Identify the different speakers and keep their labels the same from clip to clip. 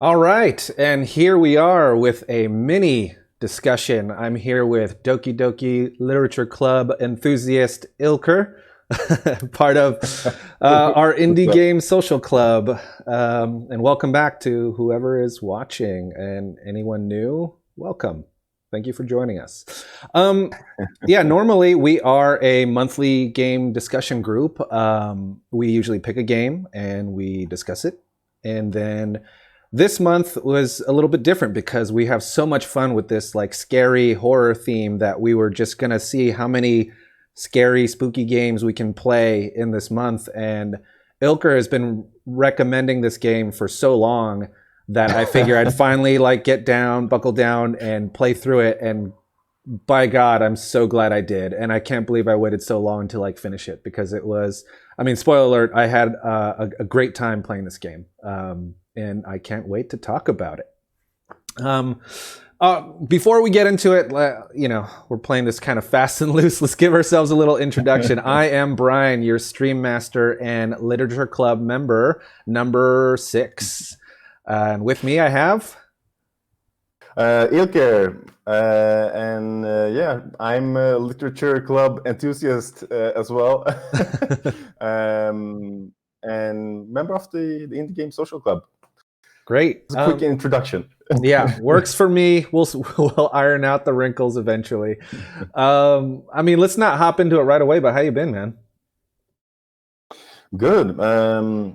Speaker 1: All right, and here we are with a mini discussion. I'm here with Doki Doki Literature Club enthusiast Ilker, part of our indie
Speaker 2: Well,
Speaker 1: game social club. And welcome back to whoever is watching and anyone new. Welcome. Thank you for joining us. Yeah, normally we are a monthly game discussion group. We usually pick a game and we discuss it, and then this month was a little bit different because we have so much fun with this like scary horror theme that we were just gonna see how many scary, spooky games we can play in this month. And Ilker has been recommending this game for so long that I figure I'd finally like get down, buckle down, and play through it. And by God, I'm so glad I did. And I can't believe I waited so long to like finish it because it was. I mean, spoiler alert! I had a great time playing this game. And I can't wait to talk about it. Before we get into it, we're playing this kind of fast and loose. Let's give ourselves a little introduction. I am Brian, your stream master and literature club member number 6. And with me, I have
Speaker 2: Ilker, I'm a literature club enthusiast as well, and member of the Indie Game Social Club.
Speaker 1: Great.
Speaker 2: It's a quick introduction.
Speaker 1: Yeah, works for me. We'll iron out the wrinkles eventually. I mean, let's not hop into it right away. But how you been, man?
Speaker 2: Good. I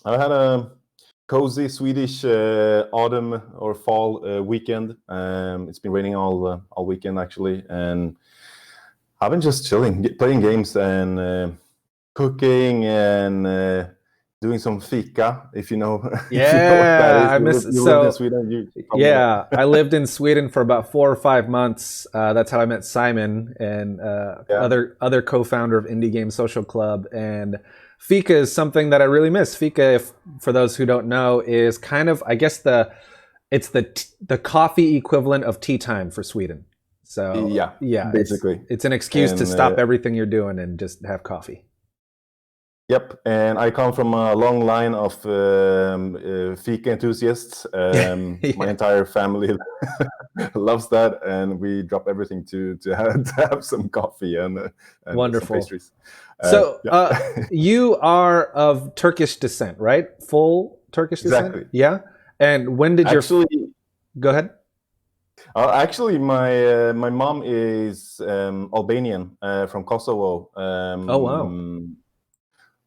Speaker 2: had a cozy Swedish autumn or fall weekend. It's been raining all weekend actually, and I've been just chilling, playing games and cooking and doing some fika, if you know.
Speaker 1: Yeah,
Speaker 2: if you know what that is.
Speaker 1: I miss
Speaker 2: you lived in Sweden.
Speaker 1: Yeah, I lived in Sweden for about 4 or 5 months. That's how I met Simon and other co-founder of Indie Game Social Club. And fika is something that I really miss. Fika, for those who don't know, is kind of, I guess, it's the coffee equivalent of tea time for Sweden. So yeah,
Speaker 2: basically,
Speaker 1: it's an excuse to stop everything you're doing and just have coffee.
Speaker 2: Yep, and I come from a long line of fika enthusiasts. Yeah. My entire family loves that, and we drop everything to have some coffee and
Speaker 1: wonderful
Speaker 2: some pastries.
Speaker 1: So you are of Turkish descent, right? Full Turkish descent?
Speaker 2: Exactly.
Speaker 1: Yeah. And when did Go ahead.
Speaker 2: Actually, my mom is Albanian from Kosovo.
Speaker 1: Oh wow.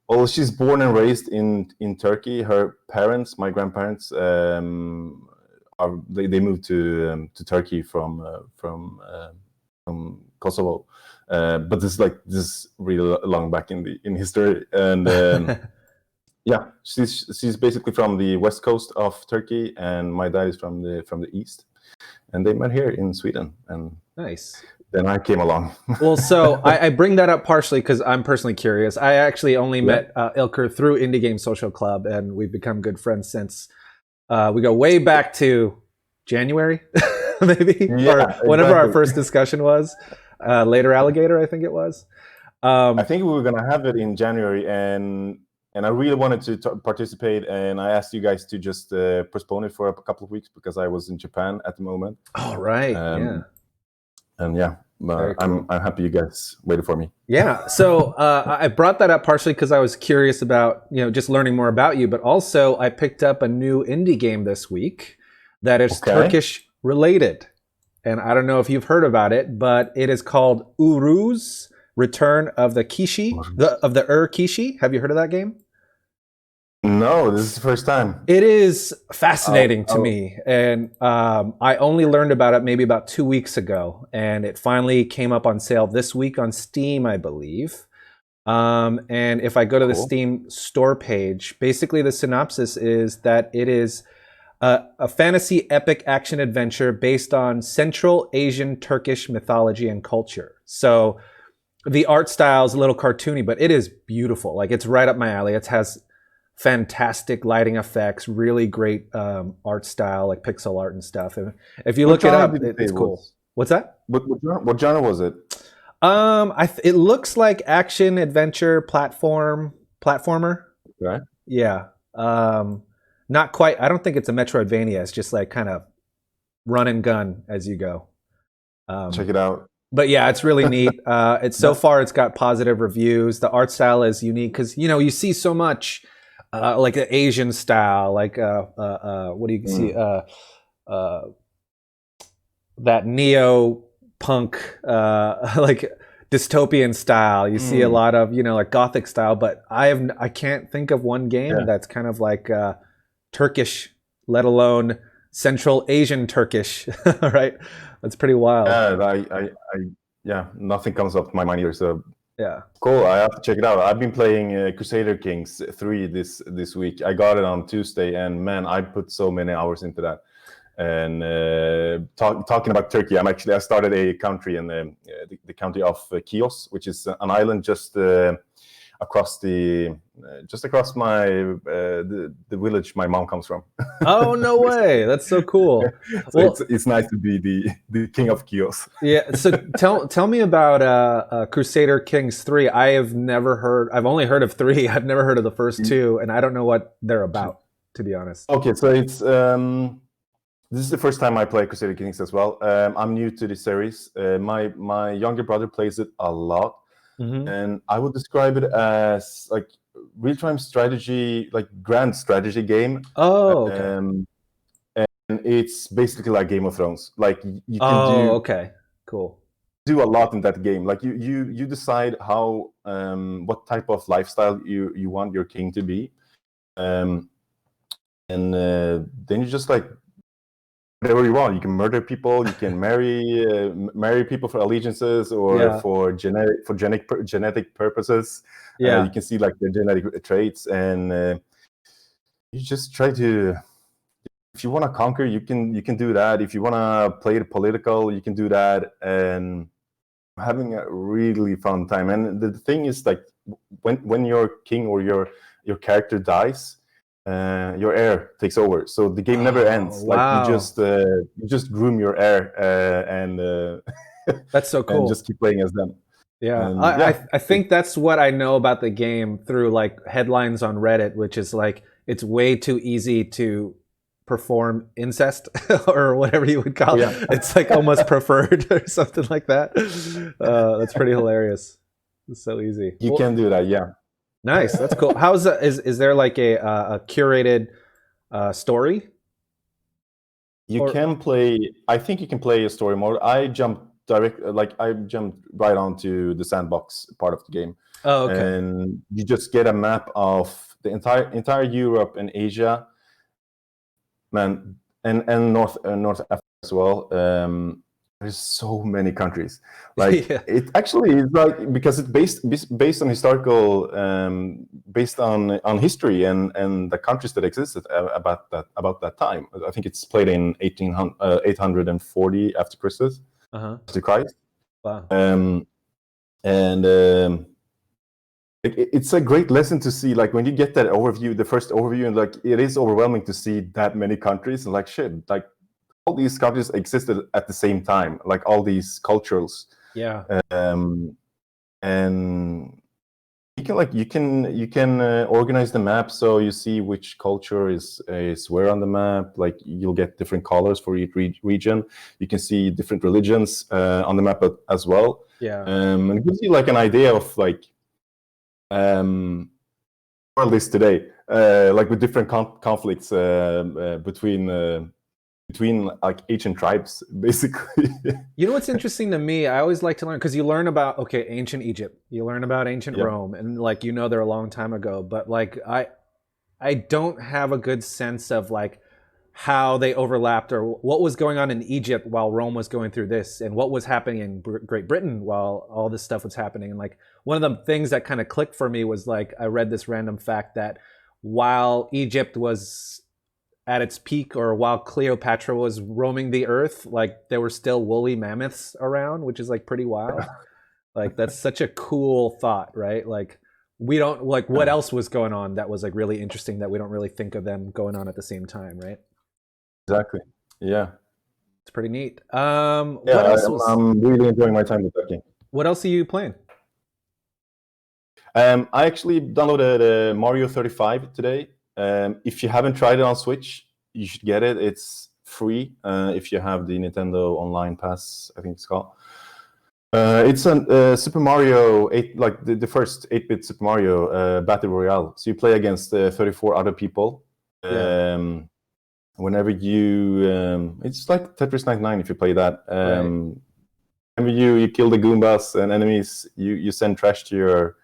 Speaker 2: Well, she's born and raised in Turkey. Her parents, my grandparents, they moved to Turkey from Kosovo, but this is really long back in history. And yeah, she's basically from the west coast of Turkey, and my dad is from the east, and they met here in Sweden. And
Speaker 1: nice.
Speaker 2: Then I came along.
Speaker 1: Well, so I bring that up partially because I'm personally curious. I actually only met Ilker through Indie Game Social Club, and we've become good friends since. We go way back to January, maybe, or whenever our first discussion was. Later Alligator, I think it was.
Speaker 2: I think we were going to have it in January, and I really wanted to participate, and I asked you guys to just postpone it for a couple of weeks because I was in Japan at the moment.
Speaker 1: All right, yeah.
Speaker 2: And yeah, cool. I'm happy you guys waited for me.
Speaker 1: Yeah, so I brought that up partially because I was curious about just learning more about you, but also I picked up a new indie game this week that is Turkish related, and I don't know if you've heard about it, but it is called Uruz: Return of the Kishi, of the Kishi. Have you heard of that game?
Speaker 2: No, this is the first time.
Speaker 1: It is fascinating to me, and I only learned about it maybe about 2 weeks ago, and it finally came up on sale this week on Steam, I believe. And if I go to the Steam store page, basically the synopsis is that it is a fantasy epic action adventure based on Central Asian Turkish mythology and culture. So the art style is a little cartoony, but it is beautiful. Like, it's right up my alley. It has fantastic lighting effects, really great art style, like pixel art and stuff. If you look it up, it's cool. What's that?
Speaker 2: What genre was it?
Speaker 1: It looks like action adventure platformer.
Speaker 2: Right.
Speaker 1: Yeah. not quite. I don't think it's a Metroidvania. It's just like kind of run and gun as you go.
Speaker 2: Check it out.
Speaker 1: But yeah, it's really neat. It's so far it's got positive reviews. The art style is unique because you see so much like the Asian style, like what do you see that neo punk like dystopian style. You see a lot of like Gothic style, but I can't think of one game that's kind of like Turkish, let alone Central Asian Turkish, right? That's pretty wild.
Speaker 2: Yeah, nothing comes up to my mind either. So
Speaker 1: yeah,
Speaker 2: cool. I have to check it out. I've been playing Crusader Kings 3 this week. I got it on Tuesday, and man, I put so many hours into that. And talking about Turkey, I started a country in the county of Chios, which is an island just across my the village my mom comes from.
Speaker 1: Oh, no way! That's so cool.
Speaker 2: So well, it's nice to be the king of Chios.
Speaker 1: Yeah. So tell me about Crusader Kings 3. I've only heard of 3. I've never heard of the first 2, and I don't know what they're about, to be honest.
Speaker 2: Okay, so it's this is the first time I play Crusader Kings as well. I'm new to the series. My younger brother plays it a lot. Mm-hmm. And I would describe it as like real-time strategy, like grand strategy game.
Speaker 1: Oh, okay.
Speaker 2: And it's basically like Game of Thrones. Like you can
Speaker 1: okay, cool.
Speaker 2: Do a lot in that game. Like you decide how what type of lifestyle you want your king to be, and then you just like whatever you want. You can murder people. You can marry people for allegiances or for genetic purposes. You can see like the genetic traits, and you just try to. If you want to conquer, you can do that. If you want to play the political, you can do that, and having a really fun time. And the thing is, like when your king or your character dies, your heir takes over, so the game never ends.
Speaker 1: Wow.
Speaker 2: Like you just groom your heir, and
Speaker 1: that's so cool.
Speaker 2: And just keep playing as them.
Speaker 1: Yeah, and, I think that's what I know about the game through like headlines on Reddit, which is like it's way too easy to perform incest or whatever you would call it. It's like almost preferred or something like that. That's pretty hilarious. It's so easy.
Speaker 2: You can do that, yeah.
Speaker 1: Nice, that's cool. How's that? Is there like a curated story?
Speaker 2: You can play. I think you can play a story mode. I jumped right onto the sandbox part of the game.
Speaker 1: Oh, okay.
Speaker 2: And you just get a map of the entire Europe and Asia, man, and North Africa as well. There's so many countries. Like it actually is like because it's based on historical, based on history and the countries that existed about that time. I think it's played in 840 after Christus, after Christ.
Speaker 1: Wow.
Speaker 2: It's a great lesson to see, like when you get that overview, the first overview, and like it is overwhelming to see that many countries, and like shit, like all these countries existed at the same time, like all these cultures.
Speaker 1: Yeah.
Speaker 2: And you can organize the map so you see which culture is where on the map. Like you'll get different colors for each region. You can see different religions on the map as well.
Speaker 1: Yeah.
Speaker 2: And it gives you like an idea of like world is today, like with different conflicts between like ancient tribes, basically.
Speaker 1: You know what's interesting to me? I always like to learn because you learn about ancient Egypt, you learn about ancient Rome, and like they're a long time ago. But like I don't have a good sense of like how they overlapped or what was going on in Egypt while Rome was going through this, and what was happening in Great Britain while all this stuff was happening. And like one of the things that kind of clicked for me was like I read this random fact that while Egypt was at its peak, or while Cleopatra was roaming the earth, like there were still woolly mammoths around, which is like pretty wild. Like that's such a cool thought, right? Like we don't like what else was going on that was like really interesting that we don't really think of them going on at the same time, right?
Speaker 2: Exactly. Yeah.
Speaker 1: It's pretty neat.
Speaker 2: What else I'm really enjoying my time with that game.
Speaker 1: What else are you playing?
Speaker 2: I actually downloaded Mario 35 today. If you haven't tried it on Switch, you should get it. It's free if you have the Nintendo Online Pass, I think it's called. It's a Super Mario 8, like the first 8-bit Super Mario Battle Royale. So you play against 34 other people.
Speaker 1: Yeah.
Speaker 2: Whenever you, it's like Tetris 99 if you play that. Whenever you kill the Goombas and enemies, you send trash to your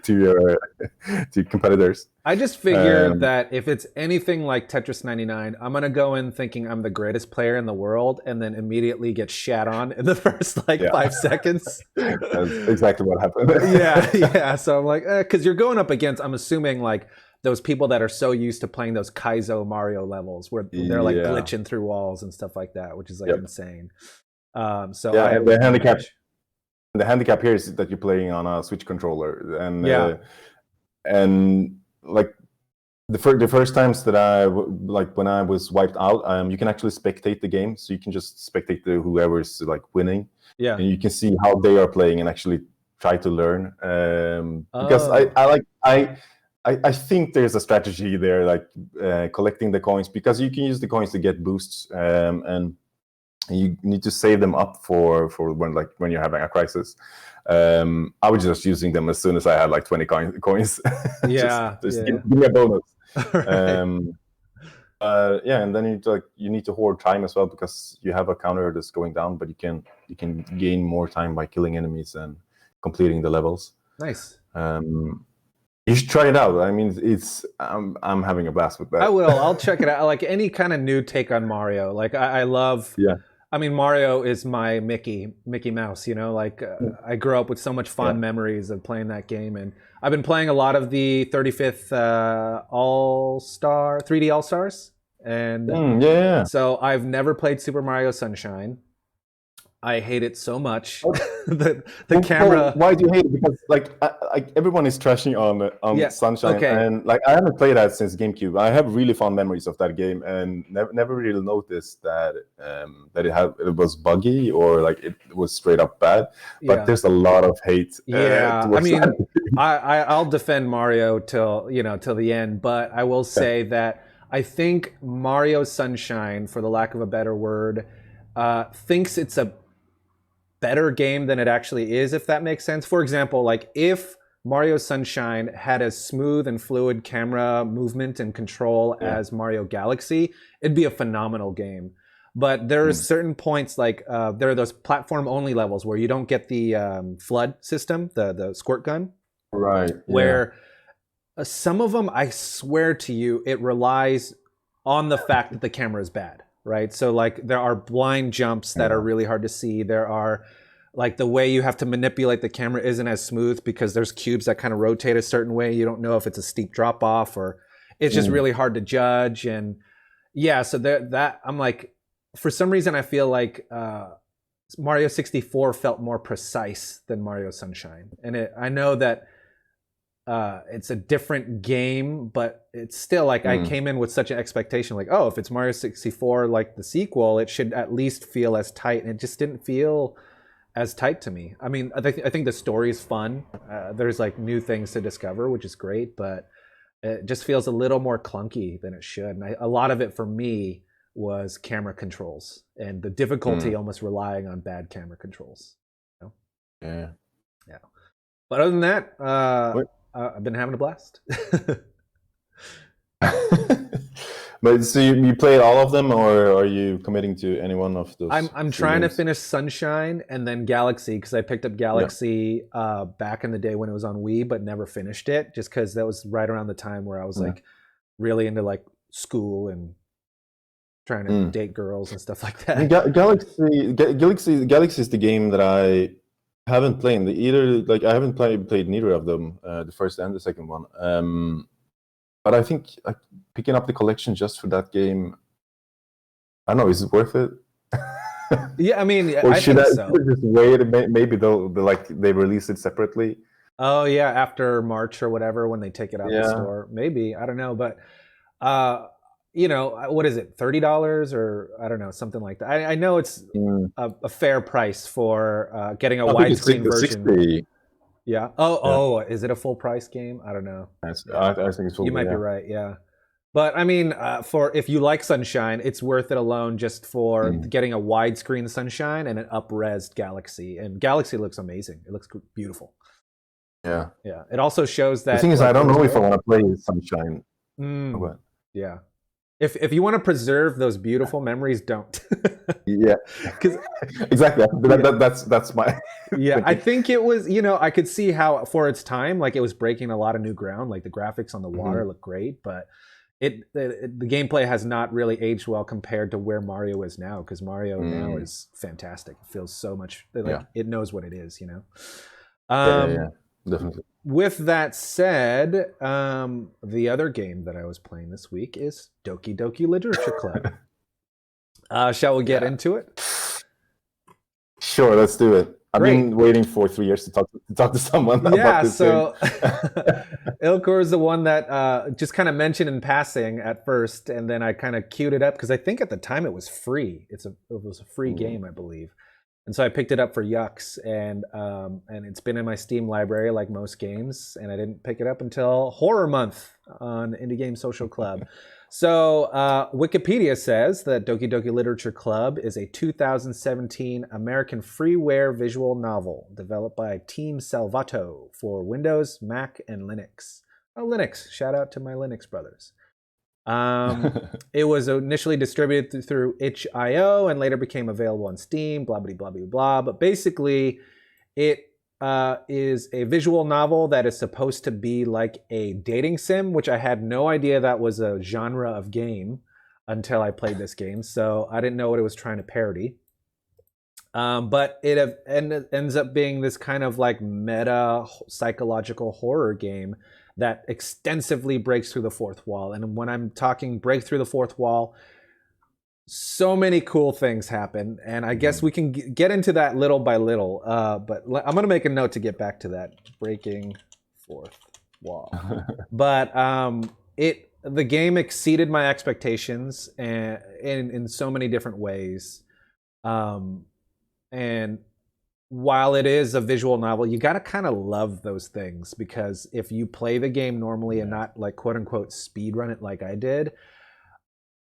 Speaker 2: to your competitors.
Speaker 1: I just figured that if it's anything like Tetris 99, I'm gonna go in thinking I'm the greatest player in the world, and then immediately get shat on in the first 5 seconds.
Speaker 2: That's exactly what happened.
Speaker 1: yeah. So I'm like, because you're going up against, I'm assuming like those people that are so used to playing those Kaizo Mario levels where they're like glitching through walls and stuff like that, which is like insane. So
Speaker 2: the handicap here is that you're playing on a Switch controller, and like the first times that when I was wiped out, you can actually spectate the game, so you can just spectate whoever's like winning, and you can see how they are playing and actually try to learn. Because I think there's a strategy there, like collecting the coins, because you can use the coins to get boosts, and you need to save them up for when you're having a crisis. I was just using them as soon as I had like 20 coins. Just give me a bonus. And then you need to hoard time as well, because you have a counter that's going down, but you can gain more time by killing enemies and completing the levels.
Speaker 1: Nice.
Speaker 2: You should try it out. I mean, I'm having a blast with that.
Speaker 1: I will. I'll check it out. Like any kind of new take on Mario. Like I love.
Speaker 2: Yeah.
Speaker 1: I mean, Mario is my Mickey Mouse. You know, like I grew up with so much fond memories of playing that game, and I've been playing a lot of the 35th 3D All Stars, and so I've never played Super Mario Sunshine. I hate it so much. the camera.
Speaker 2: Why do you hate it? Because like everyone is trashing on Sunshine, and like I haven't played that since GameCube. I have really fond memories of that game, and never really noticed that it was buggy or like it was straight up bad. But there's a lot of hate.
Speaker 1: I mean, I'll defend Mario till the end, but I will say that I think Mario Sunshine, for the lack of a better word, thinks it's a better game than it actually is, if that makes sense. For example, like if Mario Sunshine had as smooth and fluid camera movement and control as Mario Galaxy, it'd be a phenomenal game. But there's certain points, like there are those platform only levels where you don't get the flood system, the squirt gun, where some of them, I swear to you, it relies on the fact that the camera is bad. Right. So like there are blind jumps that are really hard to see. There are like the way you have to manipulate the camera isn't as smooth because there's cubes that kind of rotate a certain way. You don't know if it's a steep drop off or it's just really hard to judge. And so that I'm like, for some reason, I feel like Mario 64 felt more precise than Mario Sunshine. And I know that it's a different game, but it's still like I came in with such an expectation, like, oh, if it's Mario 64, like the sequel, it should at least feel as tight. And it just didn't feel as tight to me. I mean, I think the story is fun. There's like new things to discover, which is great, but it just feels a little more clunky than it should. And a lot of it for me was camera controls and the difficulty almost relying on bad camera controls. You know? Yeah. But other than that, I've been having a blast.
Speaker 2: But so you played all of them, or are you committing to any one of those?
Speaker 1: I'm trying to finish Sunshine and then Galaxy, because I picked up Galaxy back in the day when it was on Wii, but never finished it, just because that was right around the time where I was like really into like school and trying to date girls and stuff like that.
Speaker 2: Galaxy is the game that I haven't played either. Like I haven't played neither of them, the first and the second one. But I think picking up the collection just for that game, I don't know, is it worth it?
Speaker 1: Yeah, I mean,
Speaker 2: or
Speaker 1: I
Speaker 2: should
Speaker 1: think
Speaker 2: I
Speaker 1: so.
Speaker 2: just wait? Maybe they release it separately.
Speaker 1: Oh yeah, after March or whatever, when they take it out the store, maybe, I don't know, but what is it, $30 or I don't know, something like that. I know it's a fair price for getting a widescreen version.
Speaker 2: 60.
Speaker 1: Yeah.
Speaker 2: Yeah,
Speaker 1: Is it a full price game? I don't know.
Speaker 2: I,
Speaker 1: Yeah,
Speaker 2: I think it's
Speaker 1: you
Speaker 2: full.
Speaker 1: might be
Speaker 2: Yeah.
Speaker 1: right. Yeah. But I mean, for if you like Sunshine, it's worth it alone just for
Speaker 2: Mm.
Speaker 1: getting a widescreen Sunshine and an up-res Galaxy. And Galaxy looks amazing. It looks beautiful.
Speaker 2: Yeah.
Speaker 1: Yeah. It also shows
Speaker 2: The thing
Speaker 1: that
Speaker 2: is, I
Speaker 1: like it
Speaker 2: don't
Speaker 1: was
Speaker 2: know if I
Speaker 1: made.
Speaker 2: want to play Sunshine. Oh,
Speaker 1: Mm,
Speaker 2: but
Speaker 1: yeah. If you want to preserve those beautiful memories, don't.
Speaker 2: yeah,
Speaker 1: Because
Speaker 2: exactly.
Speaker 1: yeah,
Speaker 2: That's my
Speaker 1: yeah, I
Speaker 2: thinking.
Speaker 1: think it was. I could see how for its time, like it was breaking a lot of new ground. Like the graphics on the water
Speaker 2: Mhm.
Speaker 1: look great, but the gameplay has not really aged well compared to where Mario is now. Because Mario now
Speaker 2: Mm.
Speaker 1: is fantastic. It feels so much
Speaker 2: Yeah.
Speaker 1: like it knows what it is.
Speaker 2: Yeah.
Speaker 1: Um,
Speaker 2: Definitely.
Speaker 1: with that said, the other game that I was playing this week is Doki Doki Literature Club. Shall we get
Speaker 2: Yeah.
Speaker 1: into it?
Speaker 2: Sure, let's do it. I've
Speaker 1: Great.
Speaker 2: been waiting for 3 years to talk to someone about
Speaker 1: Yeah,
Speaker 2: this game.
Speaker 1: so Ilkor is the one that just kind of mentioned in passing at first, and then I kind of queued it up because I think at the time it was free. It was a free
Speaker 2: Mm.
Speaker 1: game, I believe, and so I picked it up for Yucks, and it's been in my Steam library like most games, and I didn't pick it up until Horror Month on Indie Game Social Club. So Wikipedia says that Doki Doki Literature Club is a 2017 American freeware visual novel developed by Team Salvato for Windows, Mac, and Linux. Oh, Linux! Shout out to my Linux brothers. It was initially distributed through itch.io and later became available on Steam. Blah blah blah blah blah. But basically, it is a visual novel that is supposed to be like a dating sim, which I had no idea that was a genre of game until I played this game. So I didn't know what it was trying to parody. But it ends up being this kind of like meta psychological horror game that extensively breaks through the fourth wall. And when I'm talking break through the fourth wall, so many cool things happen, and I guess we can get into that little by little. But I'm going to make a note to get back to that breaking fourth wall. But the game exceeded my expectations and in so many different ways. And while it is a visual novel, you got to kind of love those things because if you play the game normally and
Speaker 2: Yeah.
Speaker 1: not like quote unquote speed run it like I did,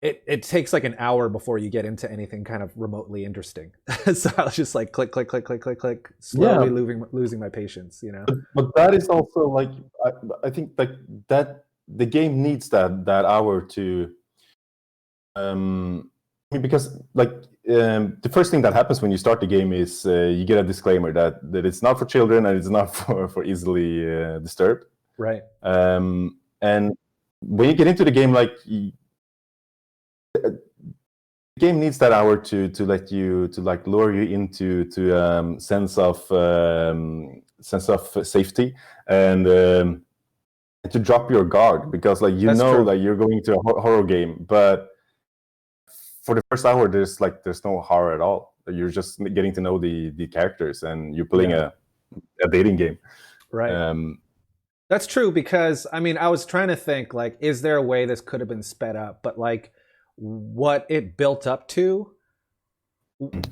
Speaker 1: it takes like an hour before you get into anything kind of remotely interesting. So I was just like click, click, click, click, click, click, slowly
Speaker 2: Yeah,
Speaker 1: losing my patience.
Speaker 2: but that is also like I think like that the game needs that hour to I mean, because like the first thing that happens when you start the game is you get a disclaimer that it's not for children and it's not for easily disturbed.
Speaker 1: Right.
Speaker 2: And when you get into the game, like the game needs that hour to let you to like lure you into sense of safety and to drop your guard because like
Speaker 1: That's true.
Speaker 2: that you're going to a horror game, but for the first hour there's no horror at all. You're just getting to know the characters and you're playing
Speaker 1: Yeah.
Speaker 2: a dating game.
Speaker 1: Right.
Speaker 2: Um,
Speaker 1: That's true because I mean I was trying to think like is there a way this could have been sped up, but like what it built up to,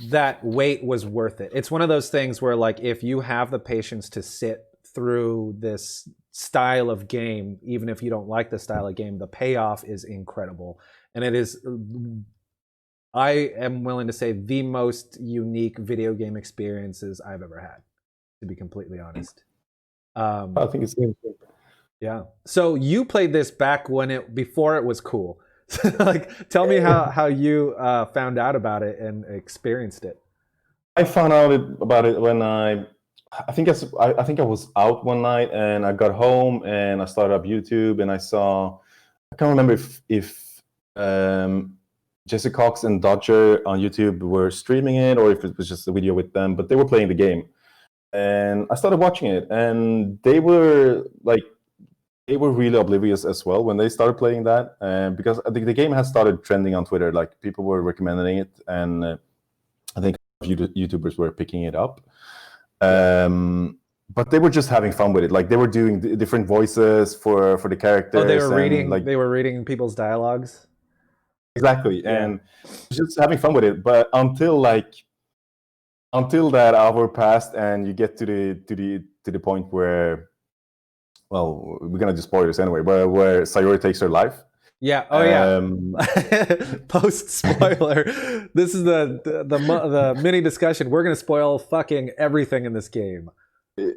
Speaker 1: that wait was worth it. It's one of those things where like if you have the patience to sit through this style of game, even if you don't like the style of game, the payoff is incredible. And it is, I am willing to say, the most unique video game experiences I've ever had, to be completely honest.
Speaker 2: I think it's
Speaker 1: Yeah. So you played this back before it was cool. Like, tell me how you found out about it and experienced it.
Speaker 2: I found out about it when I think I think I was out one night and I got home and I started up YouTube and I can't remember if Jesse Cox and Dodger on YouTube were streaming it or if it was just a video with them, but they were playing the game. And I started watching it and they were really oblivious as well when they started playing that because I think the game has started trending on Twitter. Like people were recommending it and I think YouTubers were picking it up. But they were just having fun with it. Like they were doing different voices for the characters.
Speaker 1: Oh, they were reading.
Speaker 2: Like
Speaker 1: they were reading people's dialogues.
Speaker 2: exactly,
Speaker 1: Yeah.
Speaker 2: and just having fun with it. But until like until that hour passed, and you get to the point where, well, we're gonna do spoilers anyway, where Sayori takes her life.
Speaker 1: Yeah. Oh yeah. Post spoiler. This is the mini discussion. We're gonna spoil fucking everything in this game.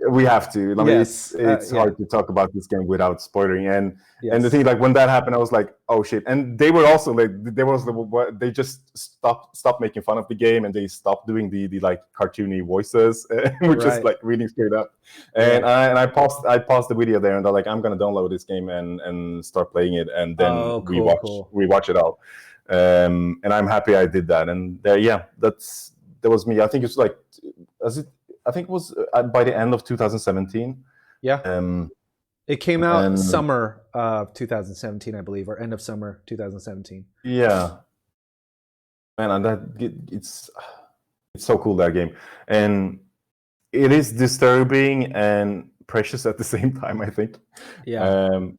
Speaker 2: We have to. I mean,
Speaker 1: Yes.
Speaker 2: it's hard to talk about this game without spoiling. And the
Speaker 1: Yes.
Speaker 2: thing, like when that happened, I was like, oh shit. And they were also like, they just stopped making fun of the game, and they stopped doing the like cartoony voices, which is like reading straight up. And I paused the video there, and they're like, I'm gonna download this game and start playing it, and then rewatch it all. And I'm happy I did that. And that was me. I think it's like, I think it was by the end of 2017.
Speaker 1: Yeah. It came out summer of 2017, I believe, or end of summer 2017.
Speaker 2: Yeah. Man, and it's so cool, that game. And it is disturbing and precious at the same time, I think.
Speaker 1: Yeah.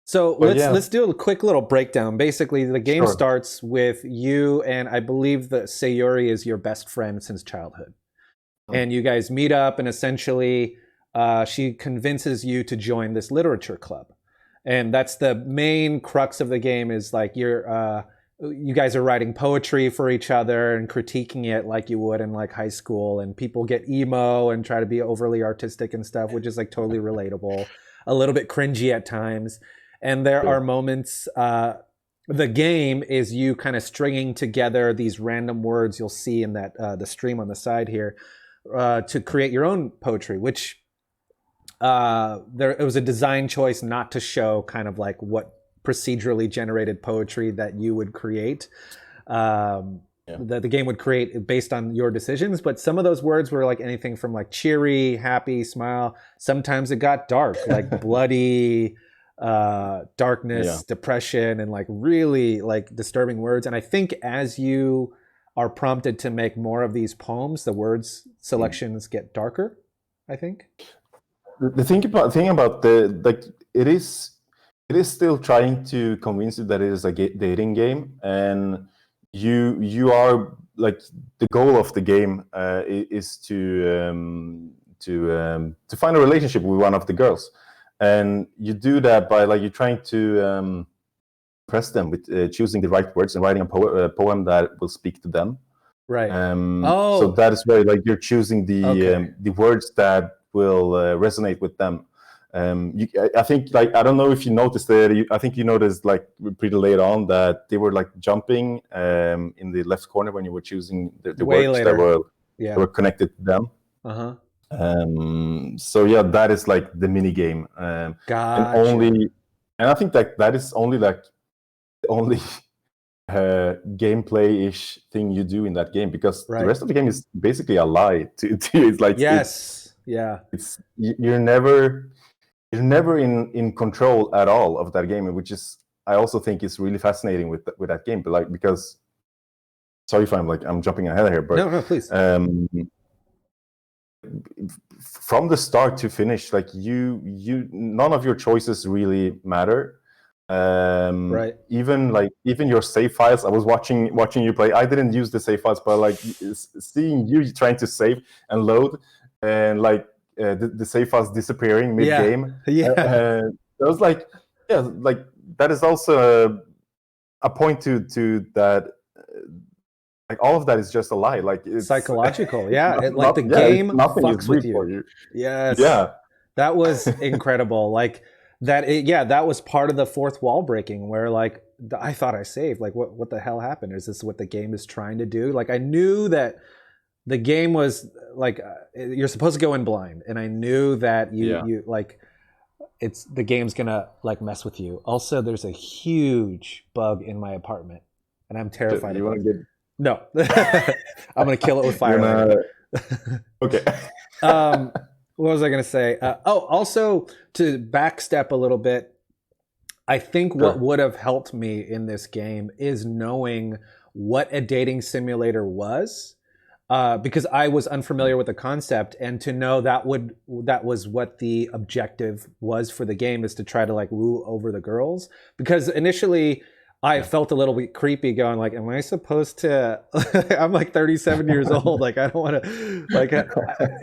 Speaker 1: So let's do a quick little breakdown. Basically, the game starts with you, and I believe that Sayori is your best friend since childhood. And you guys meet up, and essentially she convinces you to join this literature club. And that's the main crux of the game, is like you guys are writing poetry for each other and critiquing it like you would in like high school. And people get emo and try to be overly artistic and stuff, which is like totally relatable, a little bit cringy at times. And there are moments, the game is you kind of stringing together these random words you'll see in that the stream on the side here, to create your own poetry, which it was a design choice not to show kind of like what procedurally generated poetry that you would create, that the game would create based on your decisions. But some of those words were like anything from like cheery, happy, smile. Sometimes it got dark, like bloody, darkness, depression, and like really like disturbing words. And I think as you are prompted to make more of these poems, the words selections get darker, I think.
Speaker 2: The thing about it is still trying to convince you that it is a dating game, and you are like, the goal of the game is to find a relationship with one of the girls, and you do that by like, you're trying to impress them with choosing the right words and writing a poem that will speak to them.
Speaker 1: Right.
Speaker 2: So that is where like you're choosing the words that will resonate with them. I think, like, I don't know if you noticed that. I think you noticed like pretty late on that they were like jumping in the left corner when you were choosing the words that were connected to them. So yeah, that is like the mini game. And I think that is only like the only gameplay-ish thing you do in that game, because the rest of the game is basically a lie to it's like, you're never in control at all of that game, which is, I also think, is really fascinating with that game. But like, because, sorry if I'm jumping ahead here, but
Speaker 1: no, please.
Speaker 2: From the start to finish, like you none of your choices really matter. Even your save files. I was watching you play. I didn't use the save files, but like seeing you trying to save and load, and like the save files disappearing mid game. I was like, like that is also a point to that. Like, all of that is just a lie. Like, it's
Speaker 1: psychological. The game fucks with you. Yes. Yeah. That was incredible. Like that. That was part of the fourth wall breaking, where like I thought I saved. Like, what the hell happened? Is this what the game is trying to do? Like, I knew that the game was like you're supposed to go in blind, and I knew that you like the game's gonna like mess with you. Also, there's a huge bug in my apartment, and I'm terrified.
Speaker 2: You want to get?
Speaker 1: No, I'm gonna kill it with fire.
Speaker 2: Okay.
Speaker 1: What was I gonna say? Also to backstep a little bit, I think what would have helped me in this game is knowing what a dating simulator was, because I was unfamiliar with the concept, and to know that was what the objective was for the game, is to try to like woo over the girls. Because initially, I felt a little bit creepy going like, am I supposed to, I'm like 37 years old. Like, I don't want to like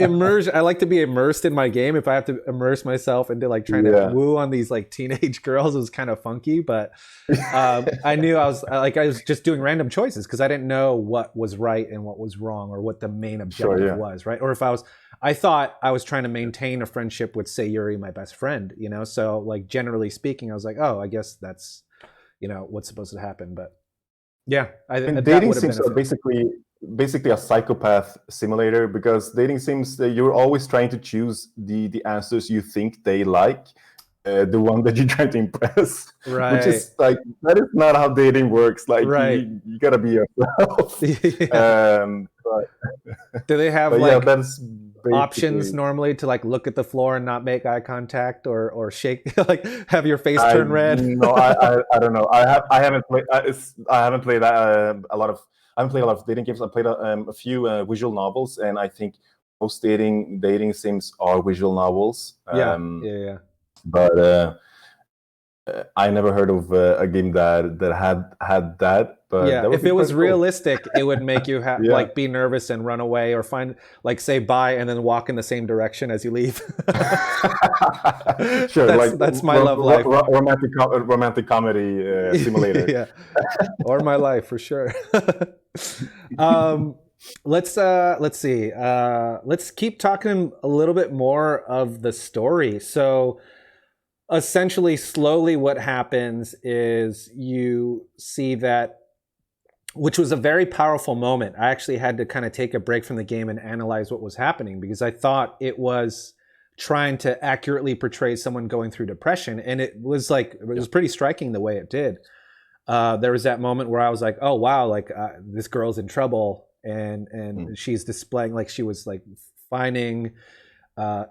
Speaker 1: immerse. I like to be immersed in my game. If I have to immerse myself into like trying to
Speaker 2: Yeah.
Speaker 1: woo on these like teenage girls, it was kind of funky, but I knew I was just doing random choices because I didn't know what was right and what was wrong or what the main objective
Speaker 2: Sure, yeah.
Speaker 1: was, right? Or if I thought I was trying to maintain a friendship with Sayuri, my best friend, you know? So like generally speaking, I was like, oh, I guess that's, what's supposed to happen. But yeah,
Speaker 2: And
Speaker 1: that
Speaker 2: dating
Speaker 1: would have
Speaker 2: sims
Speaker 1: been
Speaker 2: are basically a psychopath simulator, because dating sims, you're always trying to choose the answers you think they like, the one that you're trying to impress.
Speaker 1: right.
Speaker 2: Which is like, that is not how dating works. Like,
Speaker 1: right.
Speaker 2: you gotta be yourself.
Speaker 1: Yeah. Do they have
Speaker 2: But
Speaker 1: like
Speaker 2: yeah, that's
Speaker 1: options normally to like look at the floor and not make eye contact or shake, like have your face turn red?
Speaker 2: No, I don't know. I haven't played. I haven't played a lot of. I haven't played a lot of dating games. I played a few visual novels, and I think most dating sims are visual novels.
Speaker 1: Yeah.
Speaker 2: But I never heard of a game that had that. But
Speaker 1: yeah,
Speaker 2: that would
Speaker 1: if
Speaker 2: be
Speaker 1: it was
Speaker 2: quite cool.
Speaker 1: realistic, it would make you
Speaker 2: Yeah.
Speaker 1: like be nervous and run away or find like say bye and then walk in the same direction as you leave.
Speaker 2: Sure,
Speaker 1: that's my love life.
Speaker 2: Romantic comedy simulator.
Speaker 1: Yeah, or my life for sure. Let's see. Let's keep talking a little bit more of the story. So essentially, slowly what happens is you see that, which was a very powerful moment. I actually had to kind of take a break from the game and analyze what was happening, because I thought it was trying to accurately portray someone going through depression. And it was pretty striking the way it did. There was that moment where I was like, oh, wow, like this girl's in trouble. And she's displaying, like she was like finding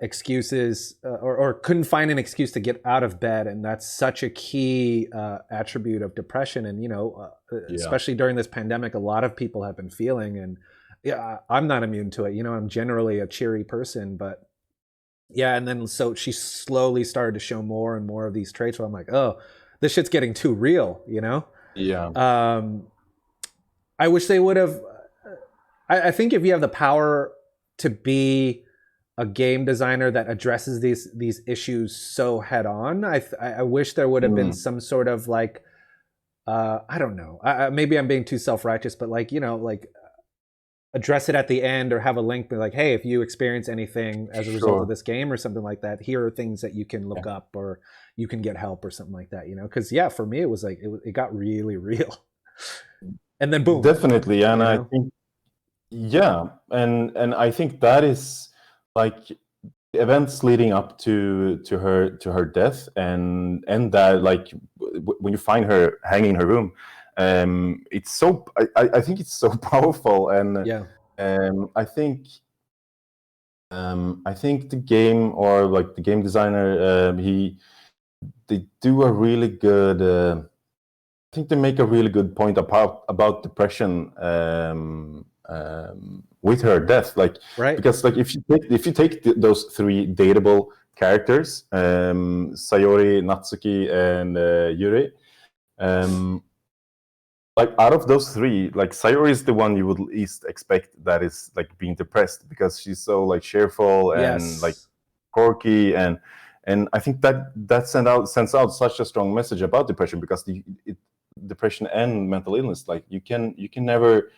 Speaker 1: excuses or couldn't find an excuse to get out of bed. And that's such a key attribute of depression. And, especially during this pandemic, a lot of people have been feeling, and yeah, I'm not immune to it. I'm generally a cheery person, but yeah. And then, so she slowly started to show more and more of these traits where I'm like, oh, this shit's getting too real,
Speaker 2: Yeah.
Speaker 1: I wish they would have, I think if you have the power to be a game designer that addresses these issues so head on, I wish there would have been some sort of like, I don't know, maybe I'm being too self-righteous, but like, like address it at the end, or have a link, be like, hey, if you experience anything as a result of this game or something like that, here are things that you can look up, or you can get help or something like that, because yeah, for me it was like it got really real. And then boom.
Speaker 2: Definitely. And I think, yeah, and I think that is like events leading up to her death, and that, like, when you find her hanging in her room, it's so, I think it's so powerful. And
Speaker 1: yeah,
Speaker 2: I think the game, or like the game designer, they do a really good, I think they make a really good point about depression with her death, like,
Speaker 1: right,
Speaker 2: because like if you take those three dateable characters, Sayori, Natsuki, and Yuri, like out of those three, like Sayori is the one you would least expect that is like being depressed, because she's so like cheerful and like quirky, and I think that sends out such a strong message about depression, because depression and mental illness, like you can never,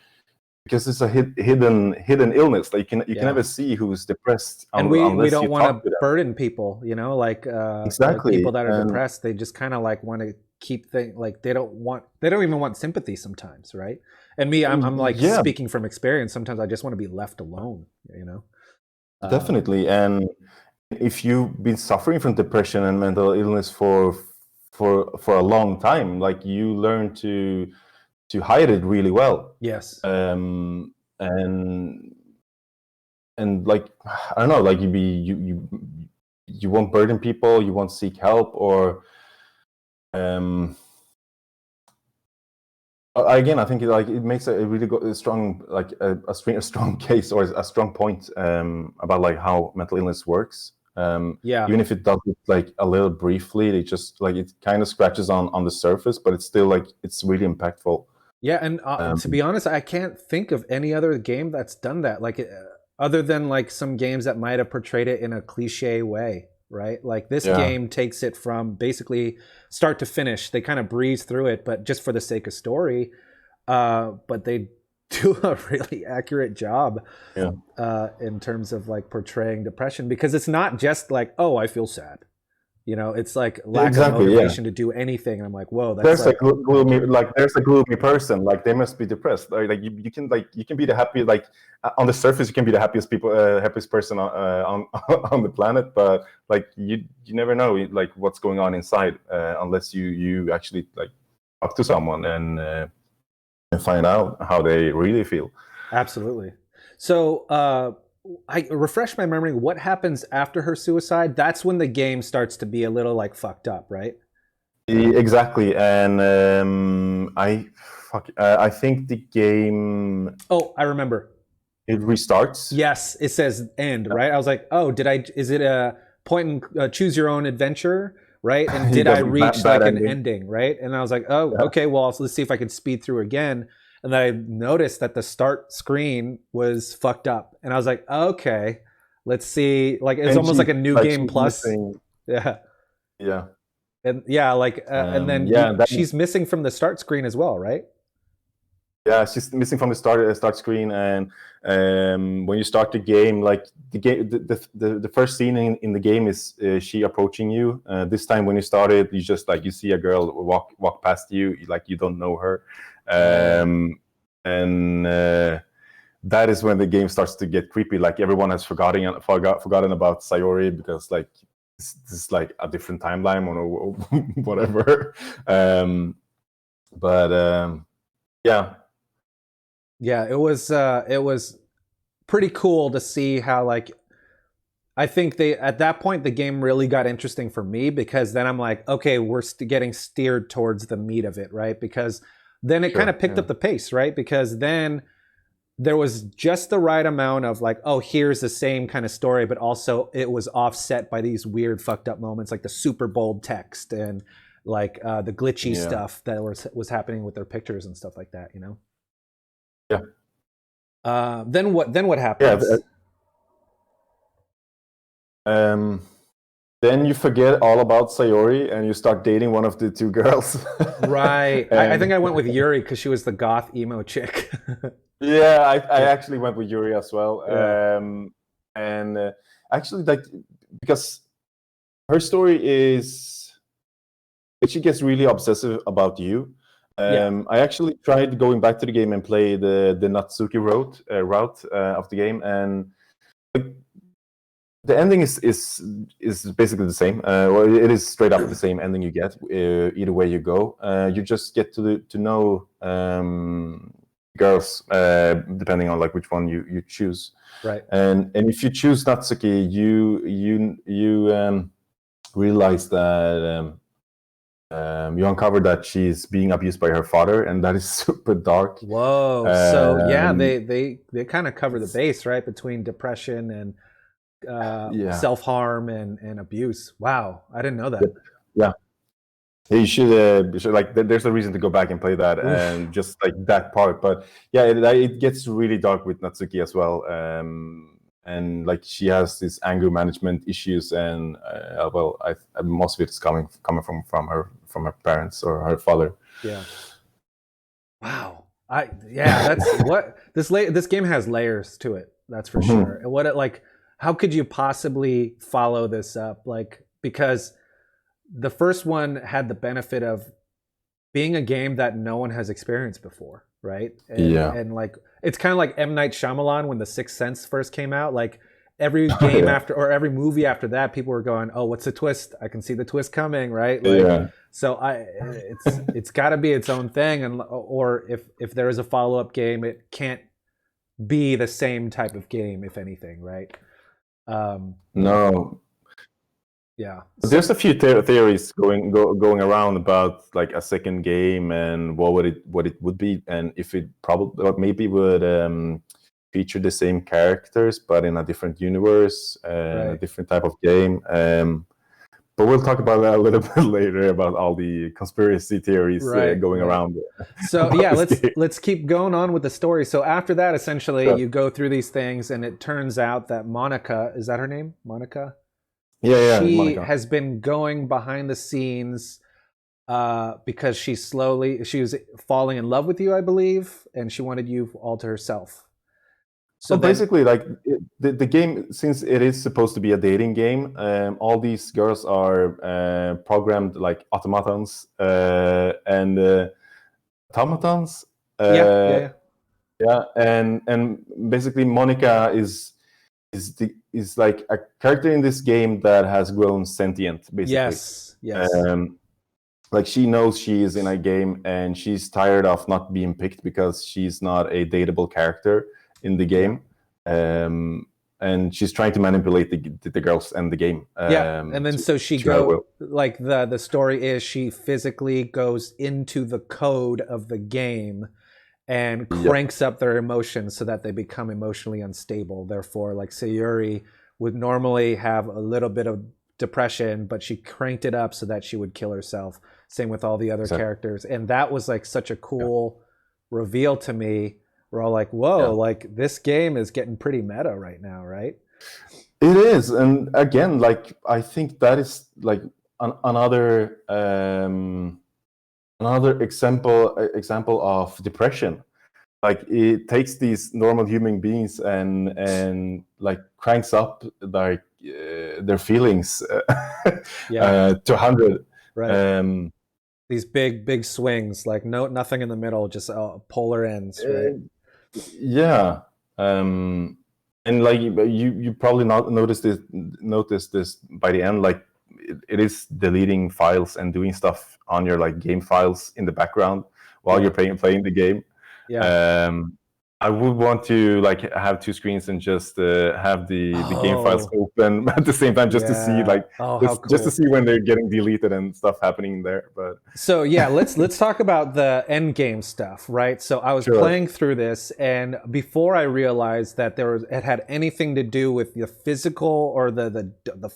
Speaker 2: because it's a hidden illness, like you can never see who's depressed,
Speaker 1: and we don't want to burden people, like
Speaker 2: exactly,
Speaker 1: like people that are depressed, they just kind of like want to keep things, like they don't even want sympathy sometimes, right? And me, I'm like speaking from experience, sometimes I just want to be left alone,
Speaker 2: definitely. And if you've been suffering from depression and mental illness for a long time, like you learn to hide it really well.
Speaker 1: Yes.
Speaker 2: And like, I don't know, like you won't burden people, you won't seek help, or again, I think it makes a really strong, like a strong case, or a strong point about like how mental illness works.
Speaker 1: Yeah.
Speaker 2: Even if it does it like a little briefly, it just like it kind of scratches on the surface, but it's still like it's really impactful.
Speaker 1: Yeah, and to be honest, I can't think of any other game that's done that. Like, other than like some games that might have portrayed it in a cliche way, right? Like this game takes it from basically start to finish. They kind of breeze through it, but just for the sake of story. But they do a really accurate job in terms of like portraying depression, because it's not just like, oh, I feel sad. You know, it's like lack of motivation to do anything. And I'm like, whoa, that's
Speaker 2: there's like gloomy, like there's a gloomy person, like they must be depressed. Like you can be the happy, like on the surface you can be the happiest person on the planet, but like you never know like what's going on inside unless you actually like talk to someone and find out how they really feel.
Speaker 1: Absolutely. So I refresh my memory. What happens after her suicide? That's when the game starts to be a little like fucked up, right?
Speaker 2: Exactly, and I think the game.
Speaker 1: Oh, I remember.
Speaker 2: It restarts.
Speaker 1: Yes, it says end, right? I was like, oh, is it a point and choose your own adventure, right? And did I reach like an ending, right? And I was like, oh, okay, well, let's see if I can speed through again. And then I noticed that the start screen was fucked up. And I was like, okay, let's see. Like, it's almost like a new game plus. Yeah.
Speaker 2: Yeah.
Speaker 1: And yeah, like, and then she's missing from the start screen as well, right?
Speaker 2: Yeah, she's missing from the start screen, and when you start the game, like the first scene in the game is she approaching you. This time when you start it, you just like you see a girl walk past you, like you don't know her, and that is when the game starts to get creepy. Like everyone has forgotten about Sayori because like this is like a different timeline or whatever.
Speaker 1: Yeah, it was pretty cool to see how like I think at that point the game really got interesting for me, because then I'm like, okay, we're getting steered towards the meat of it, right? Because then it kind of picked up the pace, right? Because then there was just the right amount of like, oh, here's the same kind of story, but also it was offset by these weird fucked up moments like the super bold text and like the glitchy stuff that was happening with their pictures and stuff like that, you know?
Speaker 2: Yeah.
Speaker 1: Then what happens?
Speaker 2: Then you forget all about Sayori and you start dating one of the two girls.
Speaker 1: Right. I think I went with Yuri because she was the goth emo chick.
Speaker 2: Yeah, I actually went with Yuri as well. And actually, like, because her story is, she gets really obsessive about you. I actually tried going back to the game and play the Natsuki route of the game, and the ending is basically the same. Or it is straight up the same ending you get either way you go. You just get to know girls depending on like which one you choose.
Speaker 1: Right.
Speaker 2: And if you choose Natsuki, you realize that. You uncover that she's being abused by her father, and that is super dark.
Speaker 1: Whoa! So yeah, they kind of cover the base, right, between depression and self-harm and abuse. Wow, I didn't know that.
Speaker 2: Yeah, you should like. There's a reason to go back and play that, and just like that part. But yeah, it gets really dark with Natsuki as well. And like she has these anger management issues, and most of it is coming from her parents or her father.
Speaker 1: Yeah. Wow. That's what this game has layers to it. That's for sure. And what it like? How could you possibly follow this up? Like, because the first one had the benefit of being a game that no one has experienced before, right? And like it's kind of like M. Night Shyamalan when The Sixth Sense first came out. Like every game after or every movie after that, people were going, "Oh, what's the twist? I can see the twist coming," right? Like, so it's got to be its own thing, and or if there is a follow up game, it can't be the same type of game, if anything, right?
Speaker 2: No.
Speaker 1: Yeah,
Speaker 2: there's a few theories going around about like a second game and what it would be, and if it probably maybe would feature the same characters but in a different universe, a different type of game. But we'll talk about that a little bit later, about all the conspiracy theories going around.
Speaker 1: So yeah, let's keep going on with the story. So after that, essentially, you go through these things, and it turns out that Monica, is that her name? Monica?
Speaker 2: Yeah,
Speaker 1: she
Speaker 2: Monica
Speaker 1: has been going behind the scenes because she was falling in love with you, I believe, and she wanted you all to herself.
Speaker 2: So basically, like the game, since it is supposed to be a dating game, all these girls are programmed like automatons and automatons.
Speaker 1: Yeah.
Speaker 2: And basically, Monica is like a character in this game that has grown sentient. Basically,
Speaker 1: yes.
Speaker 2: Like she knows she is in a game, and she's tired of not being picked because she's not a dateable character in the game. And she's trying to manipulate the girls and the game.
Speaker 1: And then so she goes, like the story is, she physically goes into the code of the game and cranks up their emotions so that they become emotionally unstable. Therefore, like Sayuri would normally have a little bit of depression, but she cranked it up so that she would kill herself. Same with all the other characters. And that was like such a cool reveal to me. We're all like, whoa, like this game is getting pretty meta right now, right?
Speaker 2: It is. And again, like, I think that is like another example of depression. Like, it takes these normal human beings and like cranks up like their feelings to 100.
Speaker 1: Right. These big swings, like nothing in the middle, just polar ends, right?
Speaker 2: And like you probably not noticed this by the end, like it is deleting files and doing stuff on your like game files in the background while you're playing the game. I would want to like have two screens and just have the game files open at the same time, just to see like just to see when they're getting deleted and stuff happening there. But
Speaker 1: so let's talk about the end game stuff, right? So I was playing through this, and before I realized that it had anything to do with the physical or the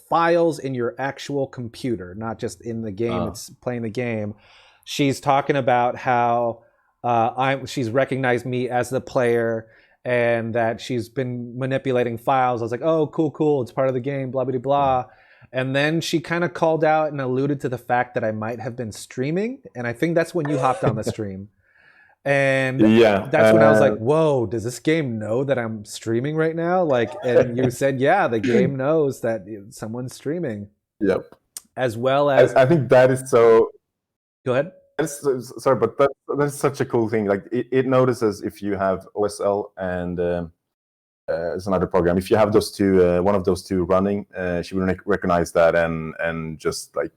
Speaker 1: files in your actual computer, not just in the game. It's playing the game. She's talking about how she's recognized me as the player, and that she's been manipulating files. I was like, oh, cool. It's part of the game, blah, blah, blah. And then she kind of called out and alluded to the fact that I might have been streaming. And I think that's when you hopped on the stream. And that's when I was like, whoa, does this game know that I'm streaming right now? Like, and you said, yeah, the game knows that someone's streaming.
Speaker 2: Yep.
Speaker 1: As well as...
Speaker 2: I think that is so...
Speaker 1: Go ahead.
Speaker 2: Sorry, but that's such a cool thing. Like it notices if you have OSL and it's another program. If you have those two, one of those two running, she will recognize that and just like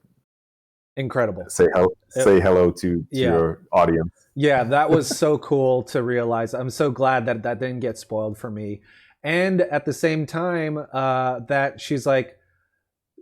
Speaker 1: incredible.
Speaker 2: Say hello to your audience.
Speaker 1: Yeah, that was so cool to realize. I'm so glad that didn't get spoiled for me. And at the same time, that she's like,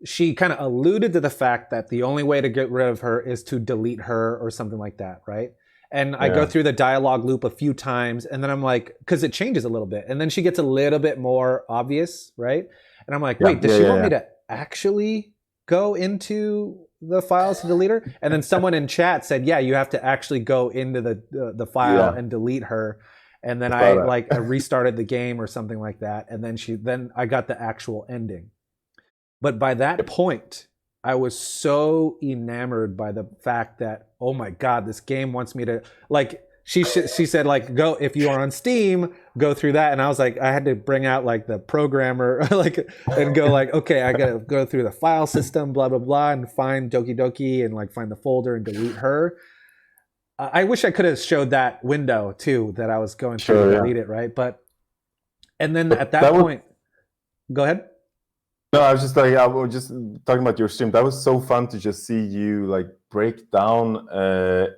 Speaker 1: she kind of alluded to the fact that the only way to get rid of her is to delete her or something like that, right? And I go through the dialogue loop a few times, and then I'm like, because it changes a little bit, and then she gets a little bit more obvious, right? And I'm like, wait, does she want me to actually go into the files to delete her? And then someone in chat said, yeah, you have to actually go into the file and delete her. And then I restarted the game or something like that, and then I got the actual ending. But by that point, I was so enamored by the fact that, oh my God, this game wants me to, like, she said, like, go, if you are on Steam, go through that. And I was like, I had to bring out like the programmer, like, and go like, okay, I got to go through the file system, blah, blah, blah, and find Doki Doki and like find the folder and delete her. I wish I could have showed that window too, that I was going through to delete it, right? But, and then at that point, go ahead.
Speaker 2: No, I was just talking about your stream. That was so fun to just see you like break down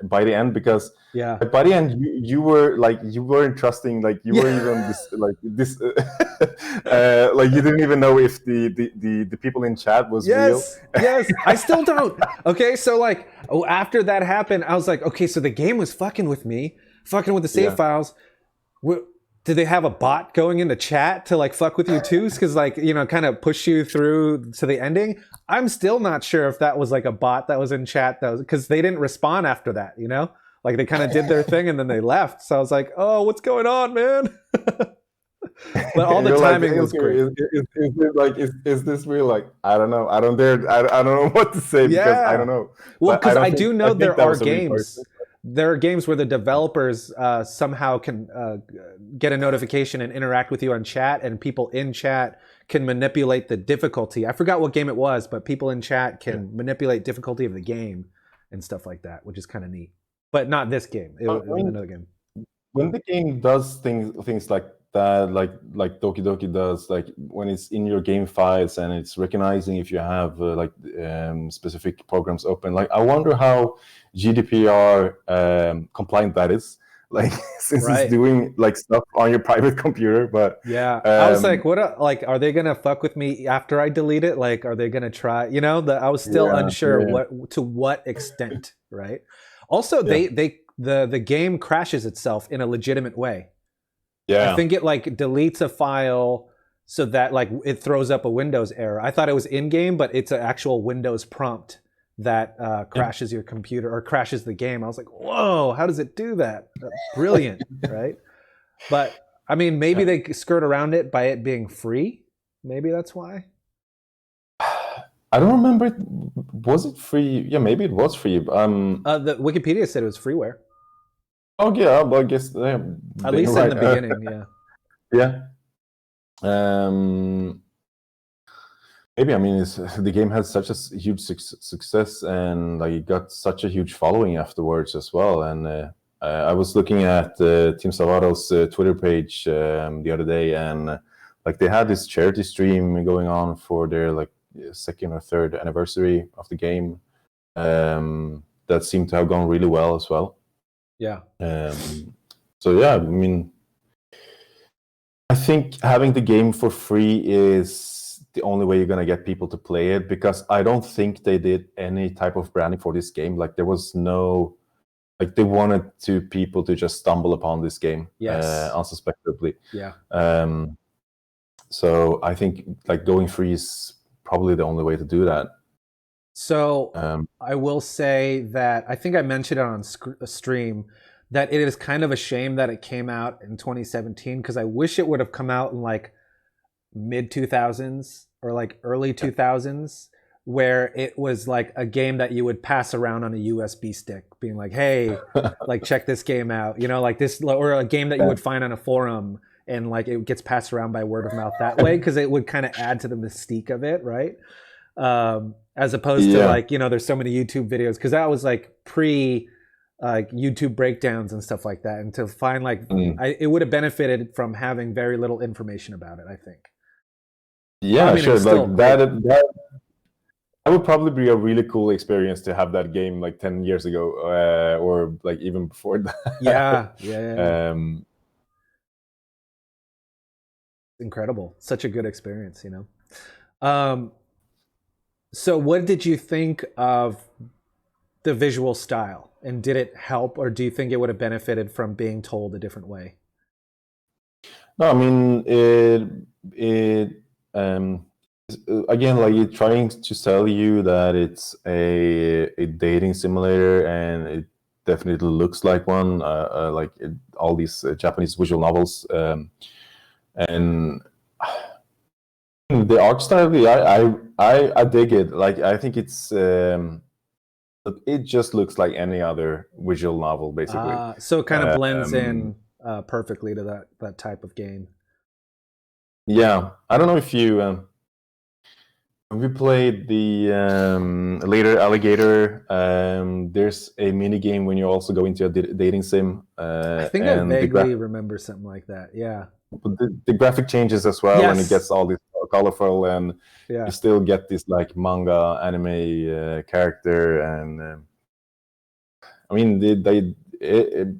Speaker 2: by the end, because by the end you weren't trusting, like you were even this like you didn't even know if the people in chat was real.
Speaker 1: Yes, I still don't. Okay, so like after that happened, I was like, okay, so the game was fucking with me, fucking with the save files. did they have a bot going into chat to like fuck with you too? Because like, you know, kind of push you through to the ending. I'm still not sure if that was like a bot that was in chat, that was because they didn't respond after that, you know? Like they kind of did their thing and then they left. So I was like, oh, what's going on, man? But all the timing
Speaker 2: like,
Speaker 1: was great.
Speaker 2: Is this real? Like, I don't know. I don't dare. I don't know what to say because I don't know.
Speaker 1: Well, because I do know
Speaker 2: think
Speaker 1: there
Speaker 2: that
Speaker 1: are
Speaker 2: was a real
Speaker 1: games.
Speaker 2: person.
Speaker 1: There are games where the developers somehow can get a notification and interact with you on chat, and people in chat can manipulate the difficulty. I forgot what game it was, but people in chat can manipulate difficulty of the game and stuff like that, which is kind of neat. But not this game. It was another game.
Speaker 2: When the game does things like that, like Doki Doki does, like when it's in your game files and it's recognizing if you have specific programs open, like I wonder how GDPR compliant that is. Like since it's doing like stuff on your private computer, but
Speaker 1: yeah, I was like, what? Like, are they gonna fuck with me after I delete it? Like, are they gonna try? You know, I was still unsure what extent, right? Also, the game crashes itself in a legitimate way. Yeah, I think it like deletes a file so that like it throws up a Windows error. I thought it was in game, but it's an actual Windows prompt that crashes your computer or crashes the game. I was like, whoa, how does it do that? Brilliant, right? But I mean, maybe they skirt around it by it being free. Maybe that's why.
Speaker 2: I don't remember. Was it free? Yeah, maybe it was free.
Speaker 1: The Wikipedia said it was freeware.
Speaker 2: Oh yeah, but I guess
Speaker 1: at least in the beginning,
Speaker 2: maybe I mean the game had such a huge success and like it got such a huge following afterwards as well. And I was looking at Team Savaro's Twitter page the other day, and like they had this charity stream going on for their like second or third anniversary of the game that seemed to have gone really well as well.
Speaker 1: Yeah.
Speaker 2: So yeah, I mean, I think having the game for free is the only way you're gonna get people to play it, because I don't think they did any type of branding for this game. Like there was no, like they wanted people to just stumble upon this game unsuspectedly.
Speaker 1: Yeah.
Speaker 2: So I think like going free is probably the only way to do that.
Speaker 1: So I will say that I think I mentioned it on a stream that it is kind of a shame that it came out in 2017, because I wish it would have come out in like mid 2000s or like early 2000s, where it was like a game that you would pass around on a USB stick being like, hey, like check this game out, you know, like this, or a game that you would find on a forum and like it gets passed around by word of mouth that way, because it would kind of add to the mystique of it, right? As opposed to like, you know, there's so many YouTube videos, because that was like pre YouTube breakdowns and stuff like that, and to find like it would have benefited from having very little information about it, I think.
Speaker 2: Yeah, I mean, sure. Like that would probably be a really cool experience to have that game like 10 years ago, or like even before that.
Speaker 1: Yeah. Incredible. Such a good experience, you know. So what did you think of the visual style, and did it help, or do you think it would have benefited from being told a different way?
Speaker 2: No, I mean it again, like it's trying to sell you that it's a dating simulator, and it definitely looks like one, like all these Japanese visual novels, and the art style, I dig it. Like I think it's it just looks like any other visual novel, basically.
Speaker 1: So it kind of blends in perfectly to that type of game.
Speaker 2: Yeah, I don't know if you when we played the later Alligator, there's a mini game when you also go into a dating sim.
Speaker 1: I think I vaguely remember something like that. Yeah.
Speaker 2: But the graphic changes as well, and it gets all this colorful, and you still get this like manga anime character, and I mean it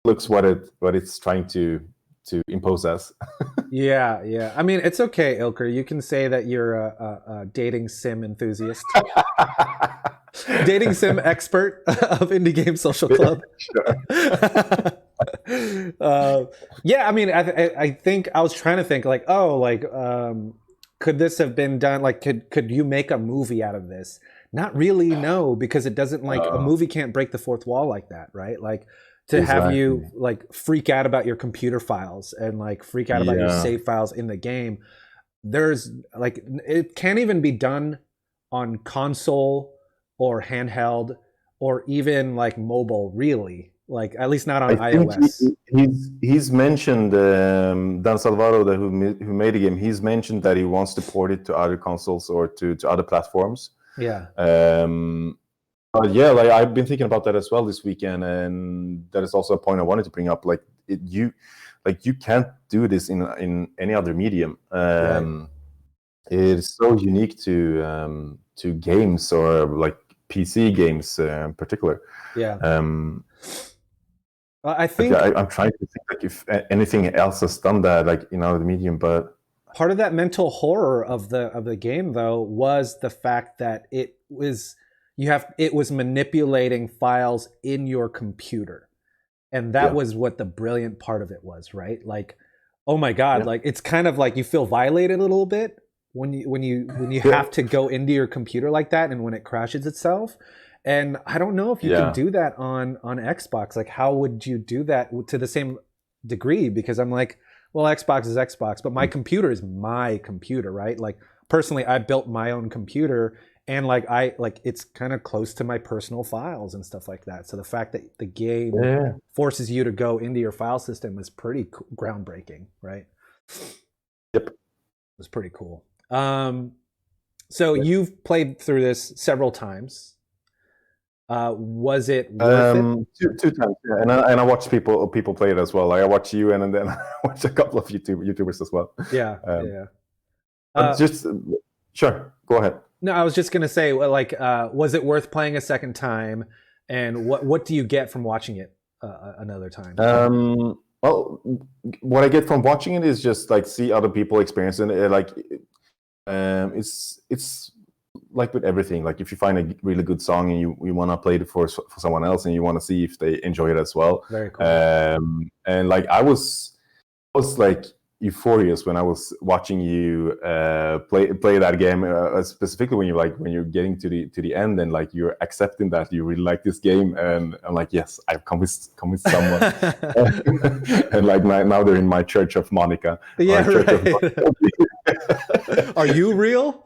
Speaker 2: looks what it's trying to impose as.
Speaker 1: Yeah. I mean, it's okay, Ilker. You can say that you're a dating sim enthusiast, dating sim expert of Indie Game Social Club.
Speaker 2: Sure.
Speaker 1: Yeah, I mean, I think I was trying to think like, oh, like, could this have been done? Like, could you make a movie out of this? Not really, no, because it doesn't like a
Speaker 2: Uh,
Speaker 1: movie can't break the fourth wall like that, right? Like to have you
Speaker 2: exactly.
Speaker 1: like freak out about your computer files and like freak out about your
Speaker 2: Yeah.
Speaker 1: save files in the game. There's like it can't even be done on console or handheld or even like mobile, really. Like at least not on
Speaker 2: I think
Speaker 1: iOS.
Speaker 2: he's mentioned Dan Salvaro, who made the game. He's mentioned that he wants to port it to other consoles or to other platforms.
Speaker 1: Yeah.
Speaker 2: But yeah, like I've been thinking about that as well this weekend, and that is also a point I wanted to bring up. Like you can't do this in any other medium.
Speaker 1: Right.
Speaker 2: It's so unique to games or like PC games in particular.
Speaker 1: Yeah.
Speaker 2: Um,
Speaker 1: I
Speaker 2: like
Speaker 1: think
Speaker 2: I'm trying to think like if anything else has done that, like the medium, but
Speaker 1: part of that mental horror of the game though was the fact that it was manipulating files in your computer. And that
Speaker 2: yeah,
Speaker 1: was what the brilliant part of it was, right? Like, oh my god,
Speaker 2: yeah,
Speaker 1: like it's kind of like you feel violated a little bit when you
Speaker 2: yeah,
Speaker 1: have to go into your computer like that and when it crashes itself. And I don't know if you can
Speaker 2: yeah.
Speaker 1: do that on Xbox. Like how would you do that to the same degree? Because I'm like, well, Xbox is Xbox, but my computer is my computer, right? Like personally, I built my own computer and like it's kind of close to my personal files and stuff like that. So the fact that the game
Speaker 2: Yeah.
Speaker 1: forces you to go into your file system is pretty groundbreaking, right?
Speaker 2: Yep.
Speaker 1: It was pretty cool. So you've played through this several times. Was it worth it?
Speaker 2: Two times, yeah. And I watch people play it as well. Like I watch you, and then I watch a couple of YouTubers as well.
Speaker 1: Yeah,
Speaker 2: Um,
Speaker 1: yeah.
Speaker 2: but
Speaker 1: Uh,
Speaker 2: just sure, go ahead.
Speaker 1: no, I was just gonna say, well, like, was it worth playing a second time? And what do you get from watching it another time?
Speaker 2: Well, what I get from watching it is just like see other people experiencing it. Like, it's like with everything. Like if you find a really good song and you want to play it for someone else and you want to see if they enjoy it as well.
Speaker 1: Very cool.
Speaker 2: And like I was like euphorious when I was watching you play that game, specifically when you're getting to the end and like you're accepting that you really like this game, and I'm like, yes, I've convinced someone. And like now they're in my Church of Monica.
Speaker 1: Yeah,
Speaker 2: Church
Speaker 1: right. Are you real?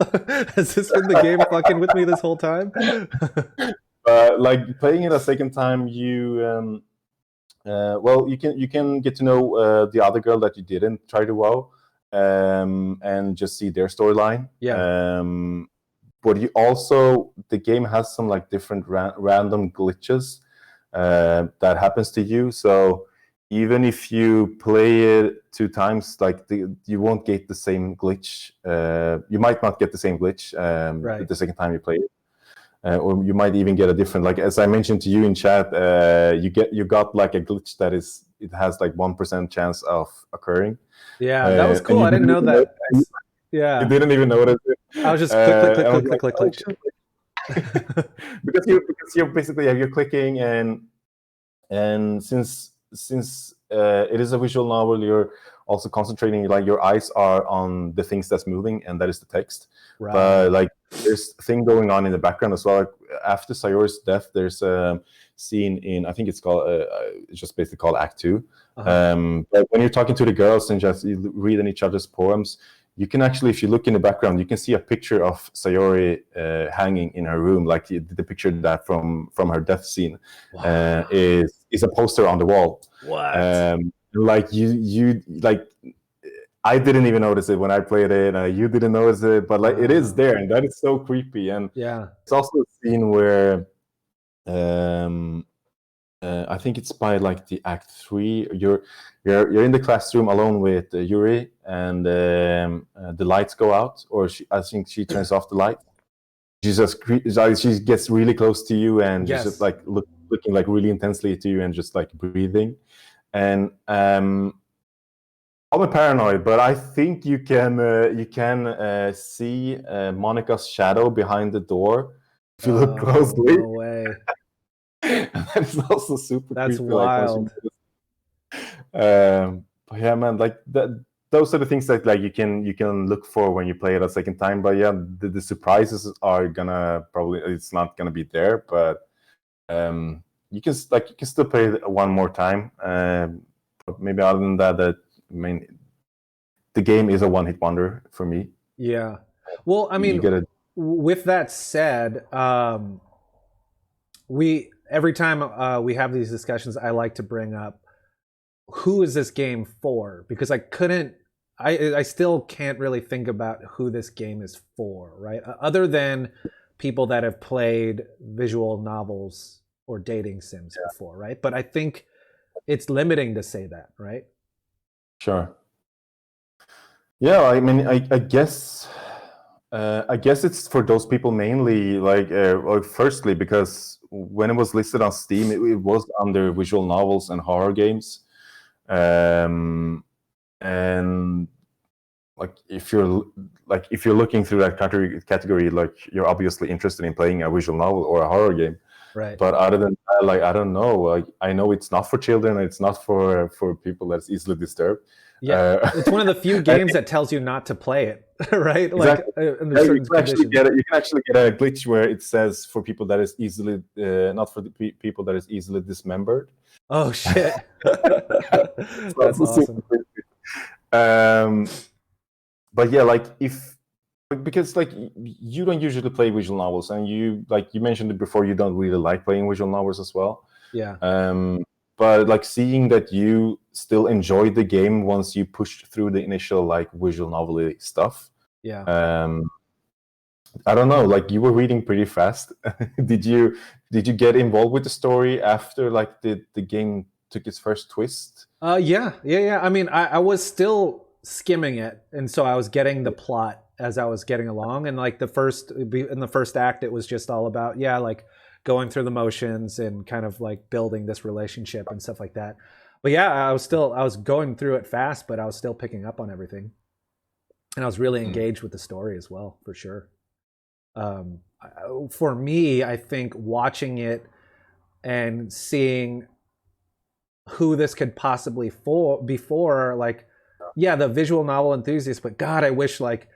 Speaker 1: Has this been the game fucking with me this whole time?
Speaker 2: Like playing it a second time, well, you can get to know the other girl that you didn't try to wow, and just see their storyline.
Speaker 1: Yeah.
Speaker 2: But the game has some like different random glitches that happens to you. So even if you play it two times, like you won't get the same glitch. You might not get the same glitch
Speaker 1: Right.
Speaker 2: the second time you play it. Or you might even get a different, like as I mentioned to you in chat, you got like a glitch that it has like 1% chance of occurring.
Speaker 1: Yeah, that was
Speaker 2: And
Speaker 1: cool.
Speaker 2: you
Speaker 1: I didn't know that.
Speaker 2: you
Speaker 1: Yeah.
Speaker 2: didn't even notice it.
Speaker 1: I was just click, click, click,
Speaker 2: I was
Speaker 1: click, click,
Speaker 2: like,
Speaker 1: click,
Speaker 2: oh,
Speaker 1: click.
Speaker 2: because you're basically you're clicking, and since it is a visual novel, you're also concentrating, like your eyes are on the things that's moving, and that is the text.
Speaker 1: Right.
Speaker 2: But like there's thing going on in the background as well. Like, after Sayori's death, there's a scene in, I think it's called it's just basically called Act 2. But when you're talking to the girls and just reading each other's poems, you can actually, if you look in the background, you can see a picture of Sayori hanging in her room, like the picture that from her death scene.
Speaker 1: Wow.
Speaker 2: Is a poster on the wall.
Speaker 1: What?
Speaker 2: Like you like, I didn't even notice it when I played it. You didn't notice it, but like it is there, and that is so creepy. And
Speaker 1: Yeah.
Speaker 2: it's also a scene where I think it's by like the Act 3. You're in the classroom alone with Yuri, and the lights go out, or I think she turns off the light. She gets really close to you, and
Speaker 1: Yes.
Speaker 2: she's just like looking like really intensely to you, and just like breathing. And I'm a paranoid, but I think you can see Monica's shadow behind the door if you look closely.
Speaker 1: No way.
Speaker 2: That's also super
Speaker 1: That's
Speaker 2: creepy. Like
Speaker 1: wild.
Speaker 2: But yeah, man, like that. Those are the things that like you can look for when you play it a second time. But yeah, the surprises are gonna probably it's not gonna be there. But you can still play it one more time. But maybe other than that, I mean, the game is a one-hit wonder for me.
Speaker 1: Yeah. Well, I
Speaker 2: You
Speaker 1: mean,
Speaker 2: get it.
Speaker 1: with that said, we every time we have these discussions, I like to bring up who is this game for, because I still can't really think about who this game is for, right? Other than people that have played visual novels or dating sims before, right? But I think it's limiting to say that, right?
Speaker 2: Sure. Yeah, I mean, I guess it's for those people mainly. Like, firstly, because when it was listed on Steam, it was under visual novels and horror games, and like if you're looking through that category, like you're obviously interested in playing a visual novel or a horror game.
Speaker 1: Right.
Speaker 2: But other than that, like I don't know. Like I know it's not for children. It's not for people that's easily disturbed.
Speaker 1: Yeah, it's one of the few games that tells you not to play it, right? Like under certain
Speaker 2: you can actually
Speaker 1: conditions.
Speaker 2: you can actually get a glitch where it says for people that is easily not for the people that is easily dismembered.
Speaker 1: Oh shit, that's awesome.
Speaker 2: But yeah, like because like you don't usually play visual novels, and you mentioned it before, you don't really like playing visual novels as well.
Speaker 1: Yeah.
Speaker 2: But like seeing that you still enjoyed the game once you pushed through the initial like visual novel stuff.
Speaker 1: Yeah.
Speaker 2: I don't know, like you were reading pretty fast. Did you get involved with the story after like the game took its first twist?
Speaker 1: Yeah. I mean, I was still skimming it, and so I was getting the plot as I was getting along. And like in the first act, it was just all about like going through the motions and kind of like building this relationship and stuff like that. But yeah, I was going through it fast, but I was still picking up on everything, and I was really engaged with the story as well, for sure. For me, I think watching it and seeing who this could possibly be for, like, yeah, the visual novel enthusiast, but God, I wish like.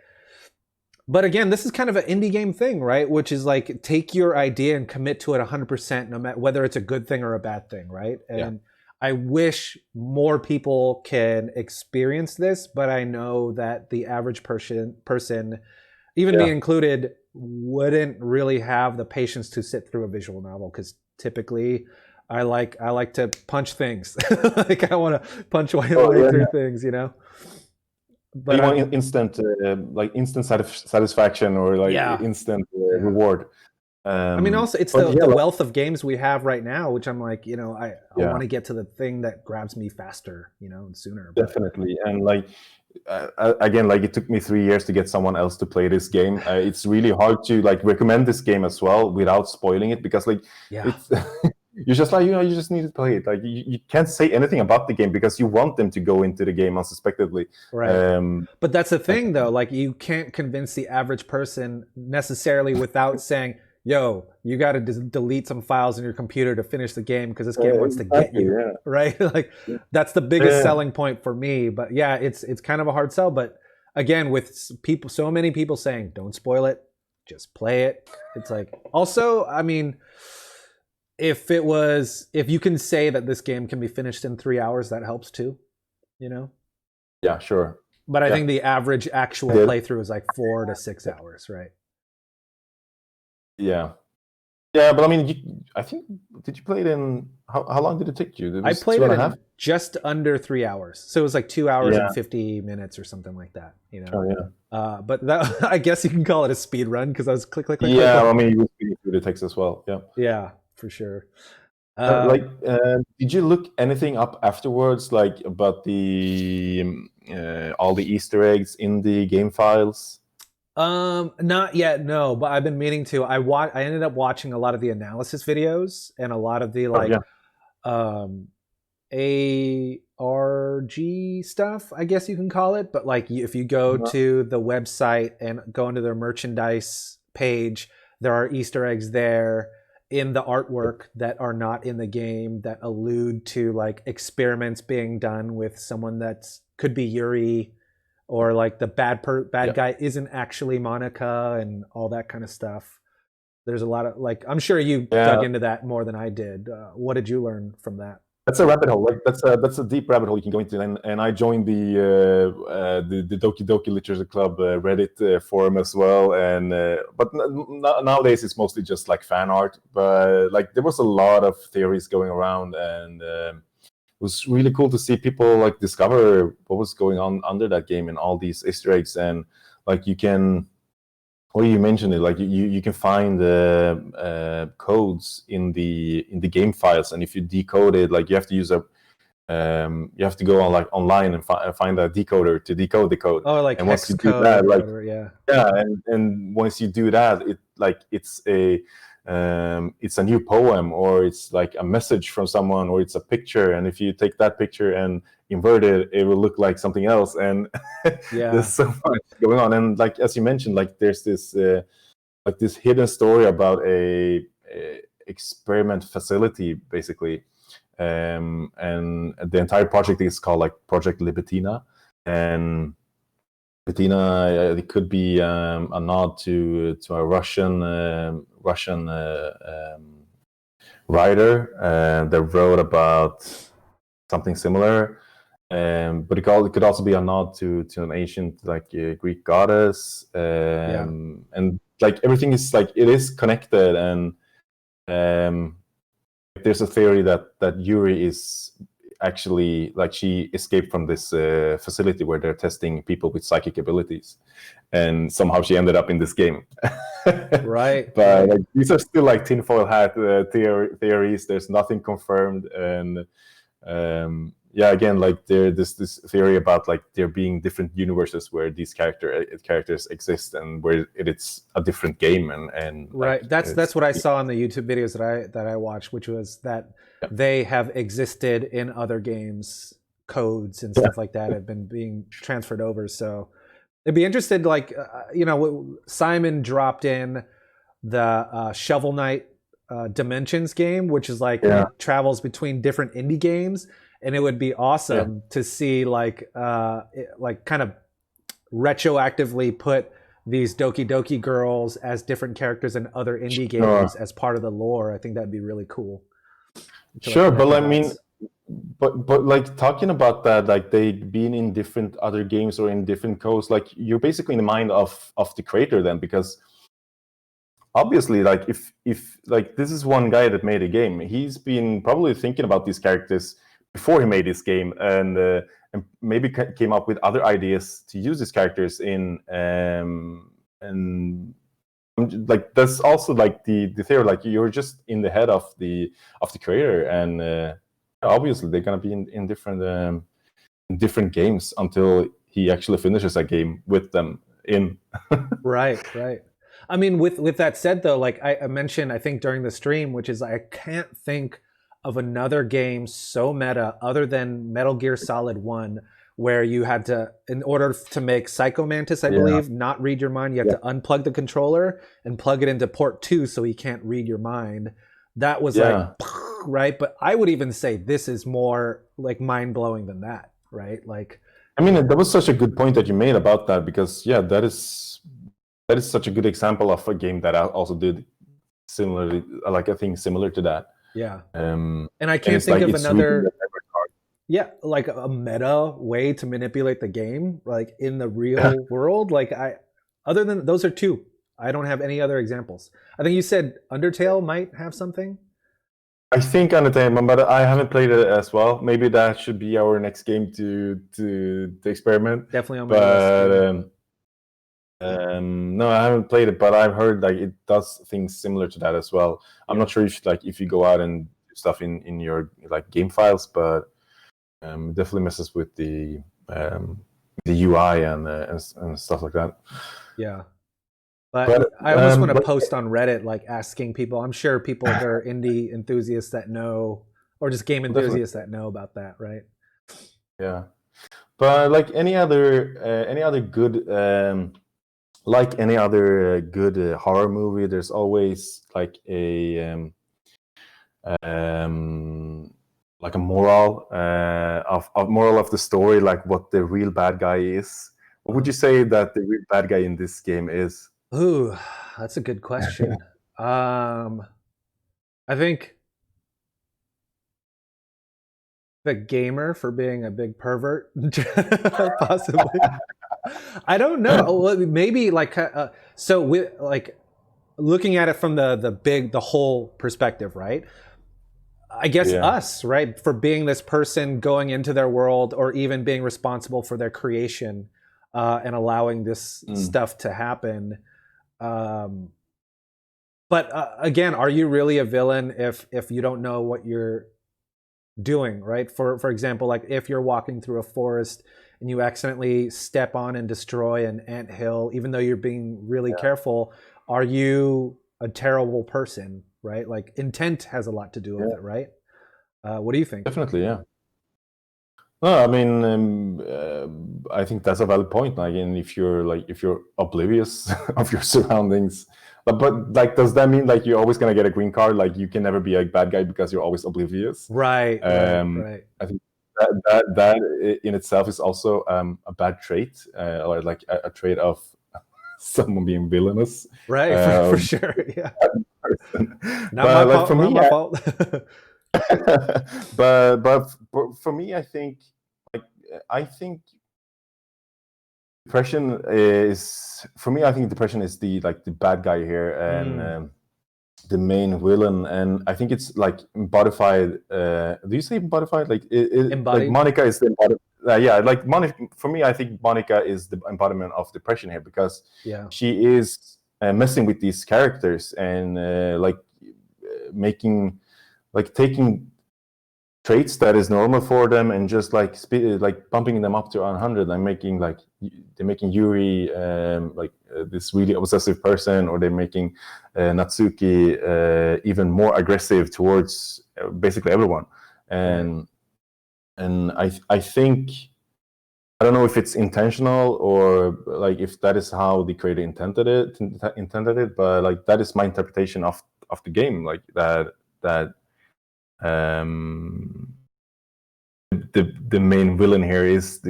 Speaker 1: But again, this is kind of an indie game thing, right? Which is like take your idea and commit to it 100%, no matter whether it's a good thing or a bad thing, right? And I wish more people can experience this, but I know that the average person, even me included, wouldn't really have the patience to sit through a visual novel, because typically I like to punch things. Like I want to punch my way through things, you know.
Speaker 2: But you want instant satisfaction or like instant reward.
Speaker 1: I mean, also it's the wealth of games we have right now, which I'm like, you know, I want to get to the thing that grabs me faster, you know, and sooner.
Speaker 2: Definitely. And like again, like it took me 3 years to get someone else to play this game. It's really hard to like recommend this game as well without spoiling it, because like it's you're just like, you know, you just need to play it. Like you can't say anything about the game because you want them to go into the game unsuspectedly.
Speaker 1: Right. But that's the thing though, like you can't convince the average person necessarily without saying, yo, you got to delete some files in your computer to finish the game because this game wants to get you, right? Like that's the biggest selling point for me. But yeah, it's kind of a hard sell. But again, with people, so many people saying, don't spoil it, just play it. It's like, also, I mean, if you can say that this game can be finished in 3 hours, that helps too, you know?
Speaker 2: Yeah, sure.
Speaker 1: But I think the average actual playthrough is like 4 to 6 hours, right?
Speaker 2: Yeah. Yeah, but I mean, I think, did you play it in, how long did it take you?
Speaker 1: I played it in just under 3 hours. So it was like 2 hours and 50 minutes or something like that, you know?
Speaker 2: Oh, yeah.
Speaker 1: But that, I guess you can call it a speed run because I was click.
Speaker 2: Yeah, I mean, you were speeding through the text as well. Yeah.
Speaker 1: Yeah, for sure.
Speaker 2: Did you look anything up afterwards, like about the all the Easter eggs in the game files?
Speaker 1: Not yet, no. But I've been meaning to. I ended up watching a lot of the analysis videos and a lot of the ARG stuff, I guess you can call it. But like, if you go to the website and go into their merchandise page, there are Easter eggs there. in the artwork that are not in the game that allude to like experiments being done with someone that's could be Yuri, or like the bad guy isn't actually Monica, and all that kind of stuff. There's a lot of like, I'm sure you dug
Speaker 2: Yeah,
Speaker 1: into that more than I did. What did you learn from that?
Speaker 2: that's a rabbit hole. Like that's a deep rabbit hole you can go into. And I joined the Doki Doki Literature Club Reddit forum as well. And but nowadays it's mostly just like fan art. But like there was a lot of theories going around, and it was really cool to see people like discover what was going on under that game and all these Easter eggs. And like you can, well, you mentioned it. Like you can find codes in the game files, and if you decode it, like you have to use you have to go on like online and find a decoder to decode the code.
Speaker 1: Oh, like
Speaker 2: And once
Speaker 1: hex
Speaker 2: you do
Speaker 1: code
Speaker 2: that,
Speaker 1: or
Speaker 2: like
Speaker 1: whatever. Yeah.
Speaker 2: yeah, and once you do that, it's a new poem, or it's like a message from someone, or it's a picture. And if you take that picture and invert it, it will look like something else. And
Speaker 1: Yeah.
Speaker 2: there's so much going on. And like as you mentioned, like there's this like this hidden story about a experiment facility, basically. And the entire project is called like Project Libitina. And Bettina, it could be a nod to a Russian writer that wrote about something similar. But it could also be a nod to an ancient like Greek goddess. And like everything is like it is connected. And there's a theory that Yuri is actually like she escaped from this facility where they're testing people with psychic abilities, and somehow she ended up in this game.
Speaker 1: Right.
Speaker 2: But like, these are still like tinfoil hat theories. There's nothing confirmed. And yeah, again, like there's this theory about like there being different universes where these characters exist, and where it's a different game. And
Speaker 1: Right.
Speaker 2: like,
Speaker 1: That's what I saw in the YouTube videos that I watched, which was that they have existed in other games, codes and stuff like that have been being transferred over. So it'd be interested, like Simon dropped in the Shovel Knight Dimensions game, which is like it travels between different indie games, and it would be awesome to see like kind of retroactively put these Doki Doki girls as different characters in other indie games as part of the lore. I think that'd be really cool.
Speaker 2: Sure, but I mean, but like talking about that, like they being in different other games or in different codes, like you're basically in the mind of the creator then, because obviously, like if like this is one guy that made a game, he's been probably thinking about these characters before he made this game, and maybe came up with other ideas to use these characters in, and like that's also like the theory, like you're just in the head of the creator, and obviously they're gonna be in different games until he actually finishes a game with them in.
Speaker 1: Right. I mean, with that said, though, like I mentioned, I think during the stream, which is I can't think of another game so meta other than Metal Gear Solid 1, where you had to, in order to make Psycho Mantis, I believe, not read your mind, you have to unplug the controller and plug it into port 2 so he can't read your mind. That was like, right? But I would even say this is more like mind-blowing than that, right? Like,
Speaker 2: I mean, that was such a good point that you made about that, because that is such a good example of a game that I also did similarly, like a thing similar to that.
Speaker 1: Yeah. And I can't think of another, like a meta way to manipulate the game, like in the real world. Like other than those are two. I don't have any other examples. I think you said Undertale might have something.
Speaker 2: I think Undertale, but I haven't played it as well. Maybe that should be our next game to experiment.
Speaker 1: Definitely on my list.
Speaker 2: No, I haven't played it, but I've heard like it does things similar to that as well. I'm not sure if you go out and do stuff in your like game files, but it definitely messes with the UI and stuff like that.
Speaker 1: Yeah. But I almost want to post on Reddit, like asking people. I'm sure people that are indie enthusiasts that know, or just game enthusiasts that know about that, right?
Speaker 2: Yeah, but like any other good like any other good horror movie, there's always like like a moral of moral of the story, like what the real bad guy is. What would you say that the real bad guy in this game is?
Speaker 1: Ooh, that's a good question. I think the gamer for being a big pervert, possibly. I don't know. Well, maybe like so with like looking at it from the whole perspective, right? I guess
Speaker 2: Yeah.
Speaker 1: us, right, for being this person going into their world or even being responsible for their creation and allowing this stuff to happen. But again, are you really a villain if you don't know what you're doing, right? For example, like if you're walking through a forest and you accidentally step on and destroy an anthill, even though you're being really careful, are you a terrible person, right? Like intent has a lot to do with it, right? What do you think?
Speaker 2: Definitely, yeah. No, I mean, I think that's a valid point. Like, and if you're oblivious of your surroundings, but like, does that mean like you're always gonna get a green card? Like, you can never be a bad guy because you're always oblivious.
Speaker 1: Right.
Speaker 2: I think that in itself is also a bad trait, or like a trait of someone being villainous.
Speaker 1: Right, for sure. Yeah.
Speaker 2: But like for me,
Speaker 1: not my fault.
Speaker 2: but for me, I think depression is, for me, I think depression is the bad guy here, and the main villain, and I think it's like embodified. Do you say embodified? Like like Monica is the embodied. Yeah, like Monica. For me, I think Monica is the embodiment of depression here, because she is messing with these characters and like making, like taking traits that is normal for them and just like bumping them up to 100 and making like they're making Yuri this really obsessive person, or they're making Natsuki even more aggressive towards basically everyone. And I think, I don't know if it's intentional or like if that is how the creator intended it, but like that is my interpretation of the game, like that the main villain here is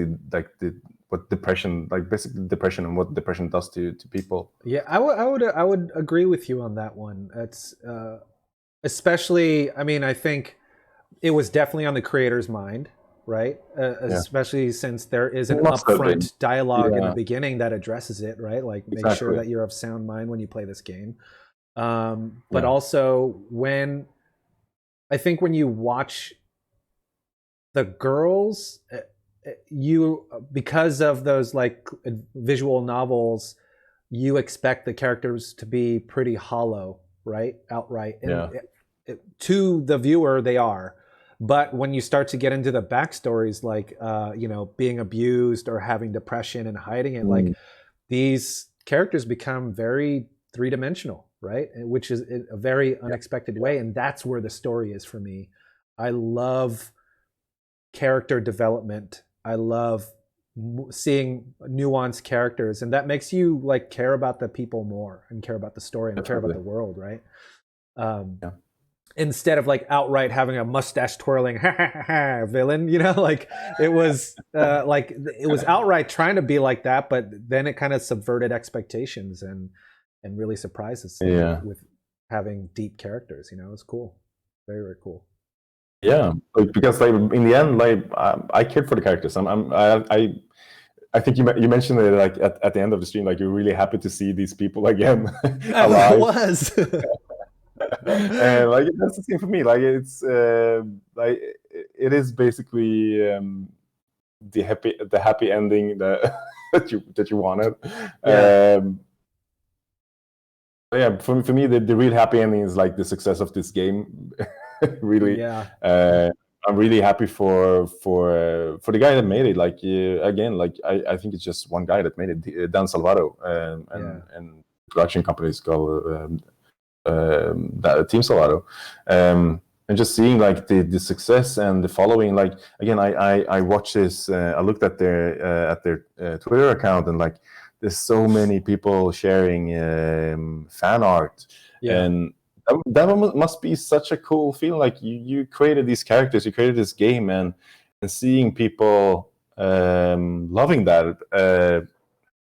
Speaker 2: what depression, like basically depression, and what depression does to people.
Speaker 1: Yeah, I would agree with you on that one. It's especially, I mean, I think it was definitely on the creator's mind, right? Especially since there is an upfront dialogue in the beginning that addresses it, right? Like make sure that you're of sound mind when you play this game. But also when you watch the girls, you, because of those like visual novels, you expect the characters to be pretty hollow, right? Outright. And to the viewer, they are. But when you start to get into the backstories, like, being abused or having depression and hiding it, like these characters become very three-dimensional, right? Which is a very unexpected way. And that's where the story is for me. I love character development. I love seeing nuanced characters, and that makes you like care about the people more and care about the story and care about the world, right? Instead of like outright having a mustache twirling villain, like it was outright trying to be like that, but then it kind of subverted expectations and really surprises with having deep characters. It's cool, very, very cool.
Speaker 2: Yeah, like, because like in the end, like I cared for the characters. I think you mentioned it like at the end of the stream, like you're really happy to see these people again alive.
Speaker 1: I was.
Speaker 2: And like that's the same for me. Like it's like it is basically the happy ending that that you wanted. Yeah, for me, the real happy ending is like the success of this game. Really, I'm really happy for the guy that made it. Like again, like I think it's just one guy that made it, Dan Salvato, and production company is called Team Salvato. And just seeing like the success and the following, like again, I watched this. I looked at their Twitter account, and like there's so many people sharing fan art, and that must be such a cool feeling. Like you created these characters, you created this game, and seeing people loving that.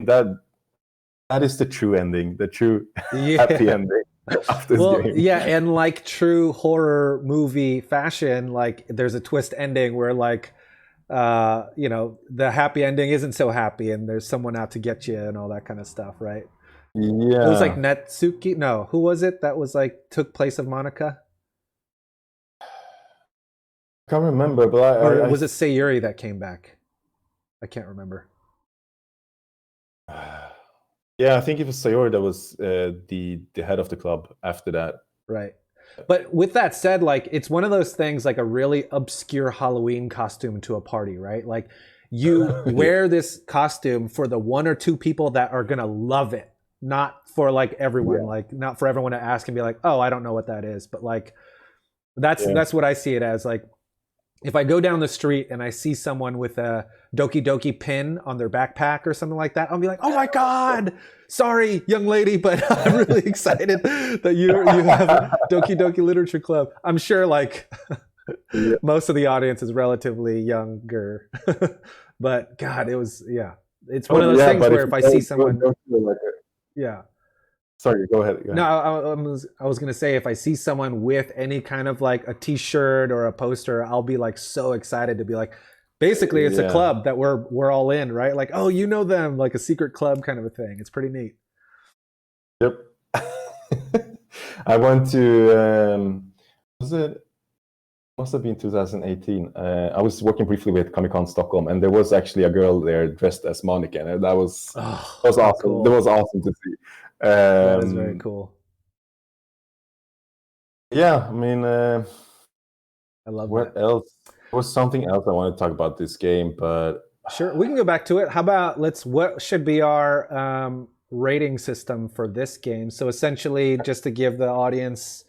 Speaker 2: That is the true ending, the true happy ending of this game.
Speaker 1: Yeah, and like true horror movie fashion, like there's a twist ending where like the happy ending isn't so happy and there's someone out to get you and all that kind of stuff, right?
Speaker 2: Yeah.
Speaker 1: It was like Netsuki. No, who was it that was like took place of Monica?
Speaker 2: I can't remember, but
Speaker 1: or was it Sayuri that came back? I can't remember.
Speaker 2: Yeah, I think it was Sayori that was the head of the club after that.
Speaker 1: Right. But with that said, like it's one of those things, like a really obscure Halloween costume to a party, right? Like you wear this costume for the 1 or 2 people that are gonna love it, not for like everyone. Like not for everyone to ask and be like, oh, I don't know what that is. But like that's what I see it as. Like if I go down the street and I see someone with a Doki Doki pin on their backpack or something like that, I'll be like, oh my God, sorry, young lady, but I'm really excited that you have Doki Doki Literature Club. I'm sure like most of the audience is relatively younger, but God, it's one of those things where if I see someone,
Speaker 2: Sorry, go ahead.
Speaker 1: No, I was gonna say if I see someone with any kind of like a T-shirt or a poster, I'll be like so excited to be like, basically it's a club that we're all in, right? Like, oh, you know them, like a secret club kind of a thing. It's pretty neat.
Speaker 2: Yep. I went to must have been 2018. I was working briefly with Comic-Con Stockholm, and there was actually a girl there dressed as Monica, and that was awesome. Cool. That was awesome to see.
Speaker 1: That is very cool.
Speaker 2: Yeah, I mean,
Speaker 1: I love
Speaker 2: what else? There was something else I want to talk about this game, but
Speaker 1: sure, we can go back to it. How about what should be our rating system for this game? So essentially, just to give the audience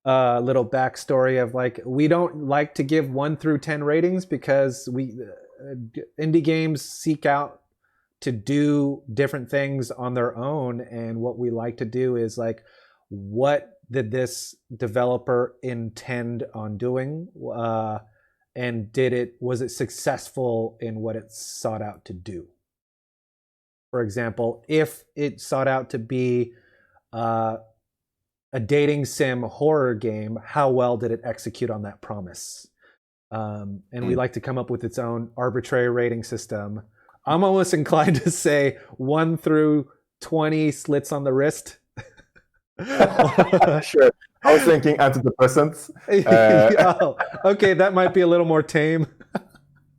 Speaker 1: a little backstory of like, we don't like to give 1 through 10 ratings because indie games seek out to do different things on their own, and what we like to do is like, what did this developer intend on doing, and was it successful in what it sought out to do? For example, if it sought out to be a dating sim horror game, how well did it execute on that promise? And we like to come up with its own arbitrary rating system. I'm almost inclined to say 1 through 20 slits on the wrist.
Speaker 2: Sure. I was thinking antidepressants.
Speaker 1: Oh, okay, that might be a little more tame.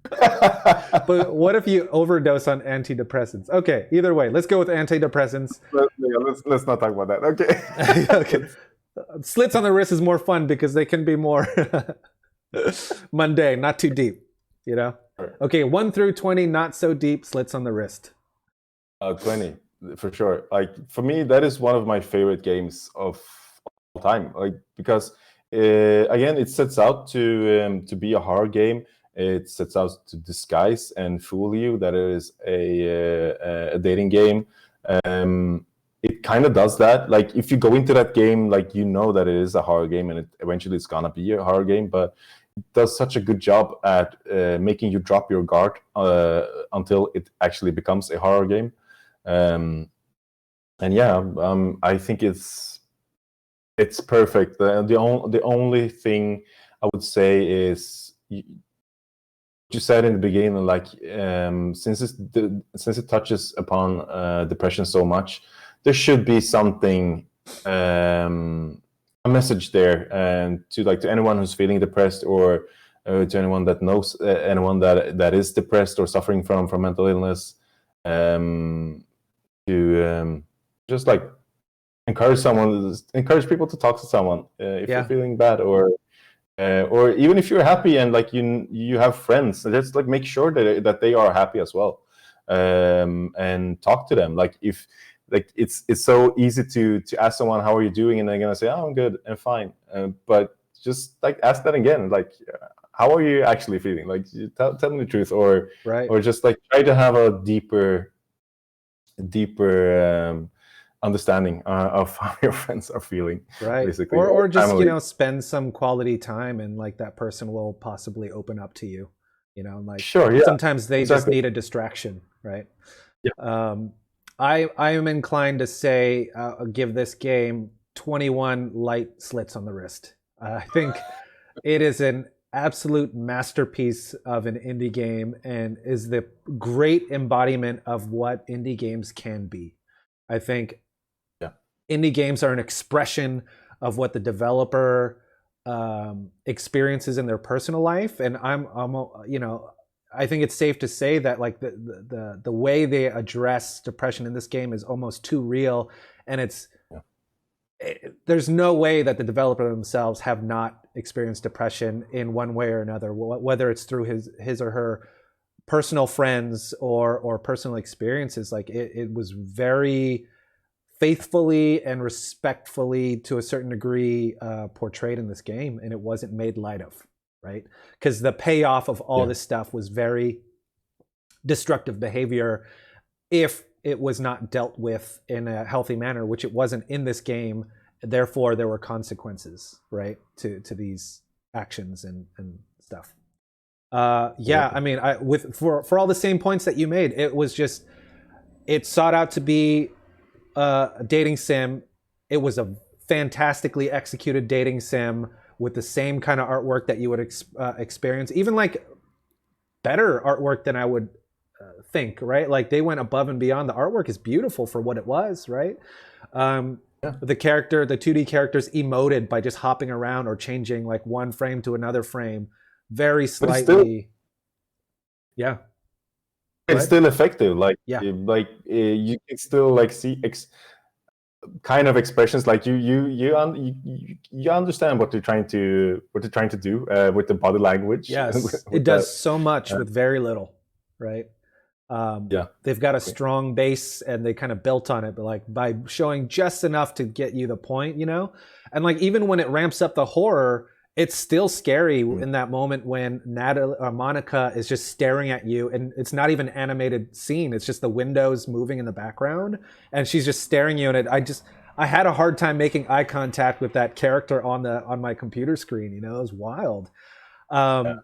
Speaker 1: But what if you overdose on antidepressants? Okay, either way, let's go with antidepressants.
Speaker 2: Let's not talk about that. Okay.
Speaker 1: Okay. Slits on the wrist is more fun because they can be more mundane, not too deep, you know? Okay, 1 through 20, not so deep, slits on the wrist.
Speaker 2: 20, for sure. Like for me, that is one of my favorite games of all time. Like because again, it sets out to be a horror game. It sets out to disguise and fool you that it is a dating game. It kind of does that. Like if you go into that game, like you know that it is a horror game, and eventually it's gonna be a horror game, but it does such a good job at making you drop your guard until it actually becomes a horror game. And yeah, I think it's perfect. The only thing I would say is you said in the beginning, like since it touches upon depression so much, there should be something. A message there, and to anyone who's feeling depressed, or to anyone that knows anyone that is depressed or suffering from mental illness, to just like encourage people to talk to someone if you're feeling bad, or even if you're happy and like you have friends, just like make sure that they are happy as well, and talk to them. Like if like it's so easy to ask someone how are you doing, and they're gonna say, oh, I'm good and fine, but just like ask that again, like how are you actually feeling, like tell me the truth, or
Speaker 1: right,
Speaker 2: or just like try to have a deeper deeper understanding of how your friends are feeling,
Speaker 1: right?
Speaker 2: basically,
Speaker 1: Or just
Speaker 2: family.
Speaker 1: spend some quality time, and like that person will possibly open up to you. Like
Speaker 2: Sure, yeah,
Speaker 1: sometimes they just
Speaker 2: exactly.
Speaker 1: need a distraction, right?
Speaker 2: Yeah.
Speaker 1: I am inclined to say give this game 21 light slits on the wrist. I think it is an absolute masterpiece of an indie game and is the great embodiment of what indie games can be. I think
Speaker 2: Yeah.
Speaker 1: indie games are an expression of what the developer experiences in their personal life, and I'm I think it's safe to say that like the way they address depression in this game is almost too real, and there's no way that the developer themselves have not experienced depression in one way or another, whether it's through his or her personal friends or personal experiences. Like it was very faithfully and respectfully, to a certain degree, portrayed in this game, and it wasn't made light of, right? Because the payoff of all this stuff was very destructive behavior if it was not dealt with in a healthy manner, which it wasn't in this game. Therefore, there were consequences, right, to these actions and stuff. I mean, for all the same points that you made, it sought out to be a dating sim. It was a fantastically executed dating sim with the same kind of artwork that you would experience, even like better artwork than I would think, right? Like they went above and beyond. The artwork is beautiful for what it was, right? The 2D characters emoted by just hopping around or changing like one frame to another frame very slightly.
Speaker 2: Still,
Speaker 1: yeah.
Speaker 2: It's still effective. Like,
Speaker 1: yeah.
Speaker 2: You can still like see kind of expressions, like you understand what they're trying to do with the body language.
Speaker 1: Yes, it does so much with very little, right? They've got a strong base and they kind of built on it, but like by showing just enough to get you the point, and like even when it ramps up the horror, it's still scary in that moment when Monica is just staring at you, and it's not even an animated scene. It's just the windows moving in the background, and she's just staring you. And I had a hard time making eye contact with that character on my computer screen. It was wild. The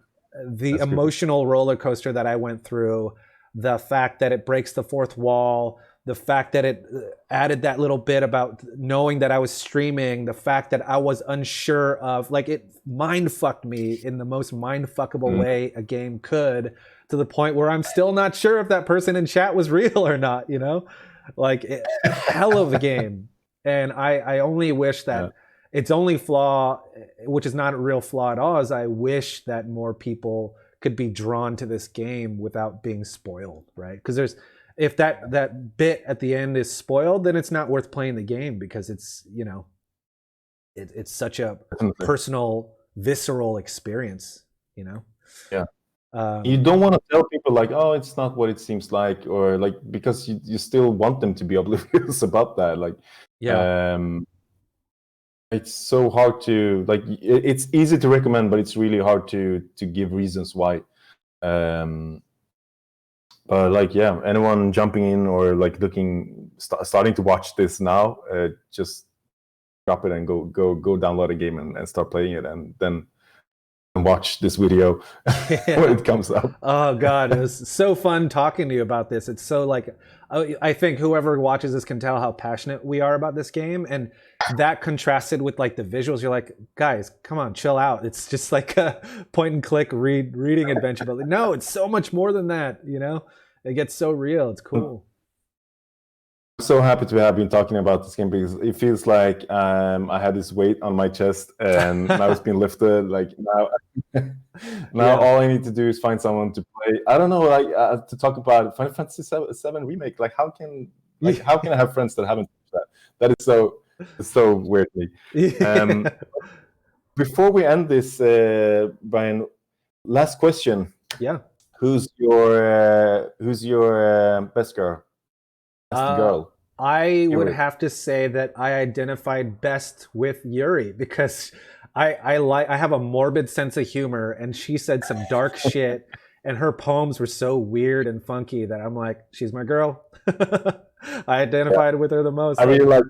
Speaker 1: emotional roller coaster that I went through, the fact that it breaks the fourth wall, the fact that it added that little bit about knowing that I was streaming, the fact that I was unsure of, like, it mind fucked me in the most mind fuckable way a game could, to the point where I'm still not sure if that person in chat was real or not, like hell of a game. And I only wish that its only flaw, which is not a real flaw at all, is I wish that more people could be drawn to this game without being spoiled, right? Because if that bit at the end is spoiled, then it's not worth playing the game, because it's it's such a personal, visceral experience.
Speaker 2: Yeah. You don't want to tell people like, oh, it's not what it seems like, or like, because you still want them to be oblivious about that. Like, it's so hard to, like, it's easy to recommend, but it's really hard to give reasons why. But like, anyone jumping in or like starting to watch this now, just drop it and go download a game and start playing it, and then watch this video when it comes up.
Speaker 1: Oh God, it was so fun talking to you about this. It's so like, I think whoever watches this can tell how passionate we are about this game, and that contrasted with like the visuals. You're like, guys, come on, chill out. It's just like a point and click reading adventure, but no, it's so much more than that. It gets so real. It's cool.
Speaker 2: I'm so happy to have been talking about this game, because it feels like I had this weight on my chest, and now it's been lifted. Like now all I need to do is find someone to play. I don't know, like to talk about Final Fantasy VII Remake. Like how can I have friends that haven't touched that? That is so weirdly. Before we end this, Brian, last question.
Speaker 1: Yeah.
Speaker 2: Who's your best girl? Girl?
Speaker 1: I would have to say that I identified best with Yuri, because I have a morbid sense of humor, and she said some dark shit, and her poems were so weird and funky that I'm like, she's my girl. I identified with her the most.
Speaker 2: I really like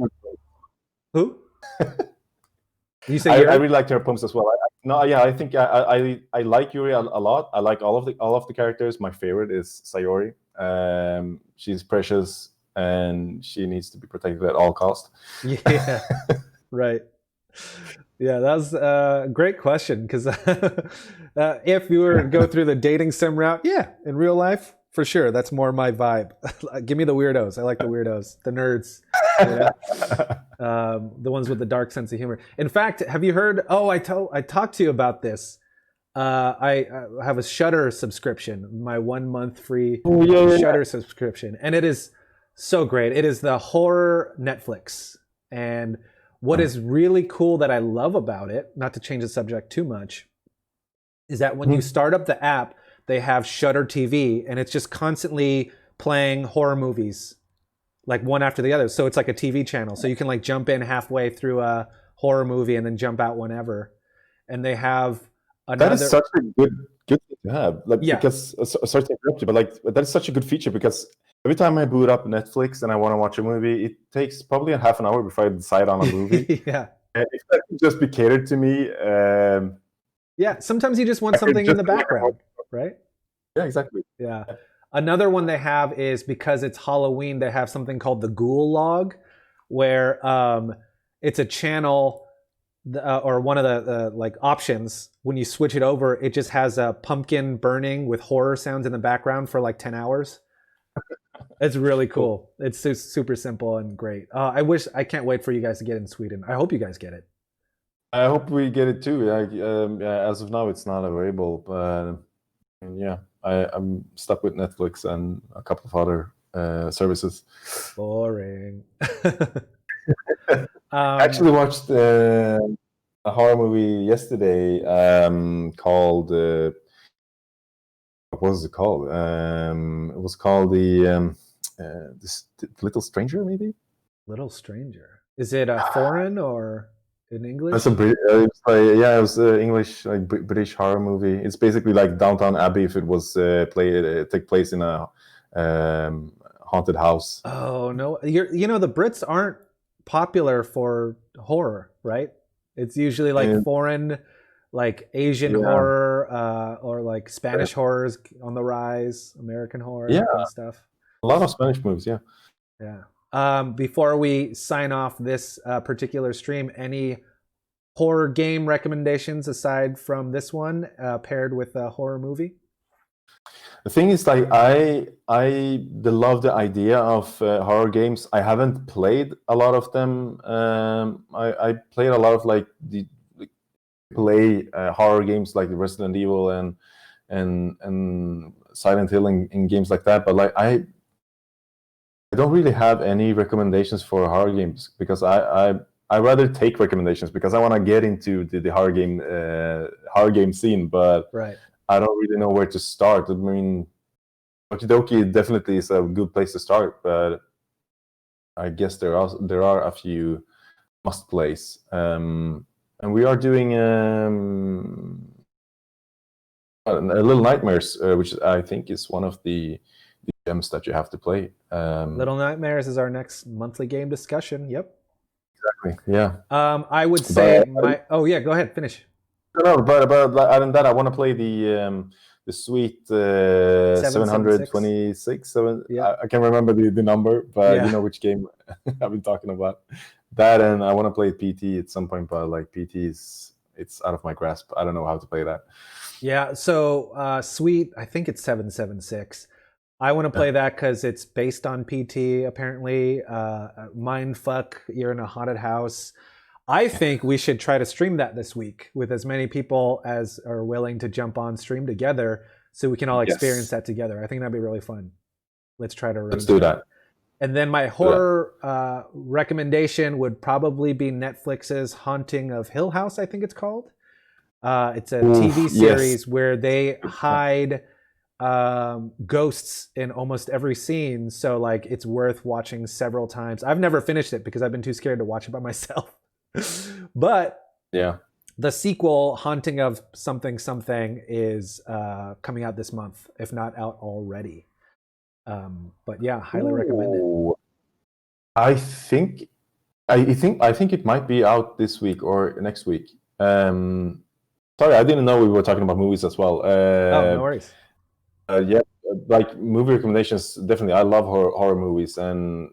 Speaker 1: Who? You say
Speaker 2: I
Speaker 1: Yuri?
Speaker 2: really liked her poems as well. No, yeah, I think I like Yuri a lot. I like all of the characters. My favorite is Sayori. She's precious and she needs to be protected at all cost.
Speaker 1: Yeah, right. Yeah, that was a great question because if you were to go through the dating sim route, yeah, in real life, for sure, that's more my vibe. Give me the weirdos. I like the weirdos, the nerds, you know? The ones with the dark sense of humor. In fact, have you heard? Oh, I talked to you about this. I have a Shudder subscription, my 1 month free Shudder subscription, and it is so great. It is the horror Netflix, and what is really cool that I love about it, not to change the subject too much, is that when you start up the app, they have Shudder TV, and it's just constantly playing horror movies, like one after the other. So it's like a TV channel. So you can like jump in halfway through a horror movie and then jump out whenever. And they have another.
Speaker 2: That is such a good thing to have. Like,
Speaker 1: Yeah.
Speaker 2: because sorry to interrupt you, but like that is such a good feature because every time I boot up Netflix and I want to watch a movie, it takes probably a half an hour before I decide on a movie.
Speaker 1: Yeah.
Speaker 2: If that can just be catered to me.
Speaker 1: Yeah. Sometimes you just want something in the background, right?
Speaker 2: Yeah, exactly.
Speaker 1: Yeah. Another one they have is because it's Halloween, they have something called the Ghoul Log, where it's a channel or one of the like options. When you switch it over, it just has a pumpkin burning with horror sounds in the background for like 10 hours. It's really cool. It's super simple and great. I can't wait for you guys to get in Sweden. I hope you guys get it.
Speaker 2: I hope we get it too. Yeah, as of now, it's not available, but yeah, I'm stuck with Netflix and a couple of other services.
Speaker 1: Boring.
Speaker 2: I actually watched a horror movie yesterday called what was it called? It was called the Little Stranger, maybe.
Speaker 1: Little Stranger. Is it a foreign or in English?
Speaker 2: It's it was English, like British horror movie. It's basically like Downton Abbey if it was take place in a haunted house.
Speaker 1: Oh no! The Brits aren't popular for horror, right? It's usually like foreign, like Asian horror, or like Spanish horrors on the rise, American horror and stuff.
Speaker 2: A lot of Spanish movies, yeah.
Speaker 1: Yeah. Before we sign off this particular stream, any horror game recommendations aside from this one paired with a horror movie?
Speaker 2: The thing is, like, I love the idea of horror games. I haven't played a lot of them. I played a lot of like the horror games like the Resident Evil and Silent Hill and games like that. But like I don't really have any recommendations for horror games because I rather take recommendations because I want to get into the horror game scene, but
Speaker 1: right.
Speaker 2: I don't really know where to start. I mean, Okie Dokie definitely is a good place to start, but I guess there are a few must plays. And we are doing a Little Nightmares, which I think is one of the gems that you have to play.
Speaker 1: Little Nightmares is our next monthly game discussion. Yep.
Speaker 2: Exactly. Yeah.
Speaker 1: I would say Oh yeah, go ahead. Finish.
Speaker 2: No, but other than that, I want to play the sweet 726.
Speaker 1: Yeah.
Speaker 2: I can't remember the number, but you know which game I've been talking about. That, and I want to play PT at some point, but like PT it's out of my grasp. I don't know how to play that.
Speaker 1: Yeah. So sweet, I think it's 776. I want to play that because it's based on PT. Apparently, mindfuck. You're in a haunted house. I think we should try to stream that this week with as many people as are willing to jump on stream together so we can all experience that together. I think that'd be really fun. Let's try to
Speaker 2: Let's do that.
Speaker 1: And then my horror recommendation would probably be Netflix's Haunting of Hill House, I think it's called. It's a TV series where they hide ghosts in almost every scene. So like it's worth watching several times. I've never finished it because I've been too scared to watch it by myself. But the sequel, Haunting of Something Something, is coming out this month, if not out already. But yeah, highly recommend it.
Speaker 2: I think it might be out this week or next week. Sorry, I didn't know we were talking about movies as well.
Speaker 1: Oh, no worries.
Speaker 2: Yeah, like movie recommendations. Definitely, I love horror movies, and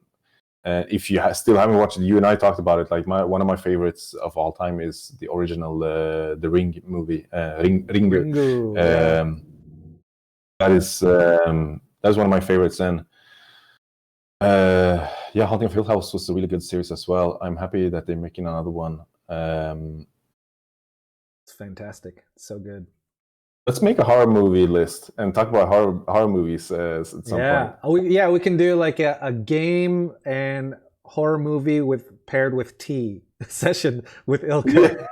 Speaker 2: if you still haven't watched it, you and I talked about it. Like one of my favorites of all time is the original, the Ring movie, Ringu.
Speaker 1: Ringu, yeah.
Speaker 2: That's one of my favorites, and yeah, Haunting of Hill House was a really good series as well. I'm happy that they're making another one.
Speaker 1: It's fantastic. It's so good.
Speaker 2: Let's make a horror movie list and talk about horror movies at some point.
Speaker 1: We can do like a game and horror movie paired with tea session with Ilka.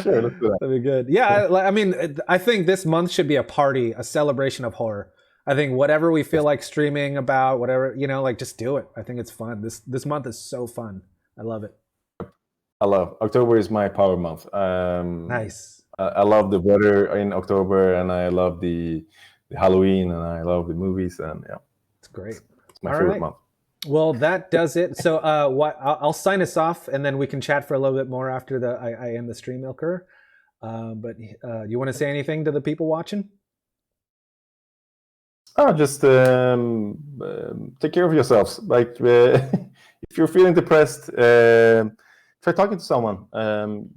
Speaker 2: Sure, let's do that.
Speaker 1: That'd be good. Yeah, I mean, I think this month should be a party, a celebration of horror. I think whatever we feel like streaming about, whatever, like just do it. I think it's fun. This month is so fun. I love it.
Speaker 2: October is my power month.
Speaker 1: Nice.
Speaker 2: I love the weather in October, and I love the Halloween, and I love the movies, and yeah,
Speaker 1: it's great.
Speaker 2: It's my favorite month.
Speaker 1: Well, that does it. So, I'll sign us off, and then we can chat for a little bit more after I end the stream, Ilker. But you want to say anything to the people watching?
Speaker 2: Oh, just take care of yourselves. Like, if you're feeling depressed, try talking to someone.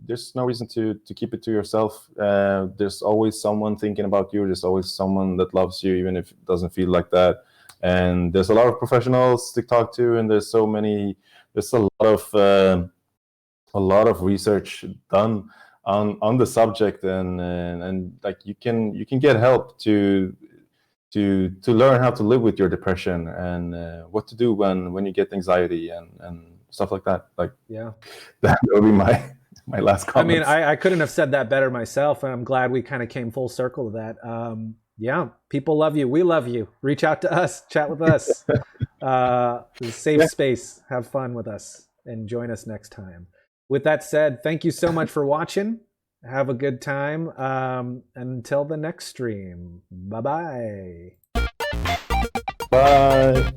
Speaker 2: There's no reason to keep it to yourself. There's always someone thinking about you. There's always someone that loves you, even if it doesn't feel like that. And there's a lot of professionals to talk to, and there's a lot of research done on the subject, and like you can get help to learn how to live with your depression, and what to do when you get anxiety and stuff like that. Like, yeah, that would be my last comment.
Speaker 1: I mean, I couldn't have said that better myself, and I'm glad we kind of came full circle to that. Yeah, people love you. We love you. Reach out to us. Chat with us. Safe space. Have fun with us, and join us next time. With that said, thank you so much for watching. Have a good time. Until the next stream. Bye-bye.
Speaker 2: Bye.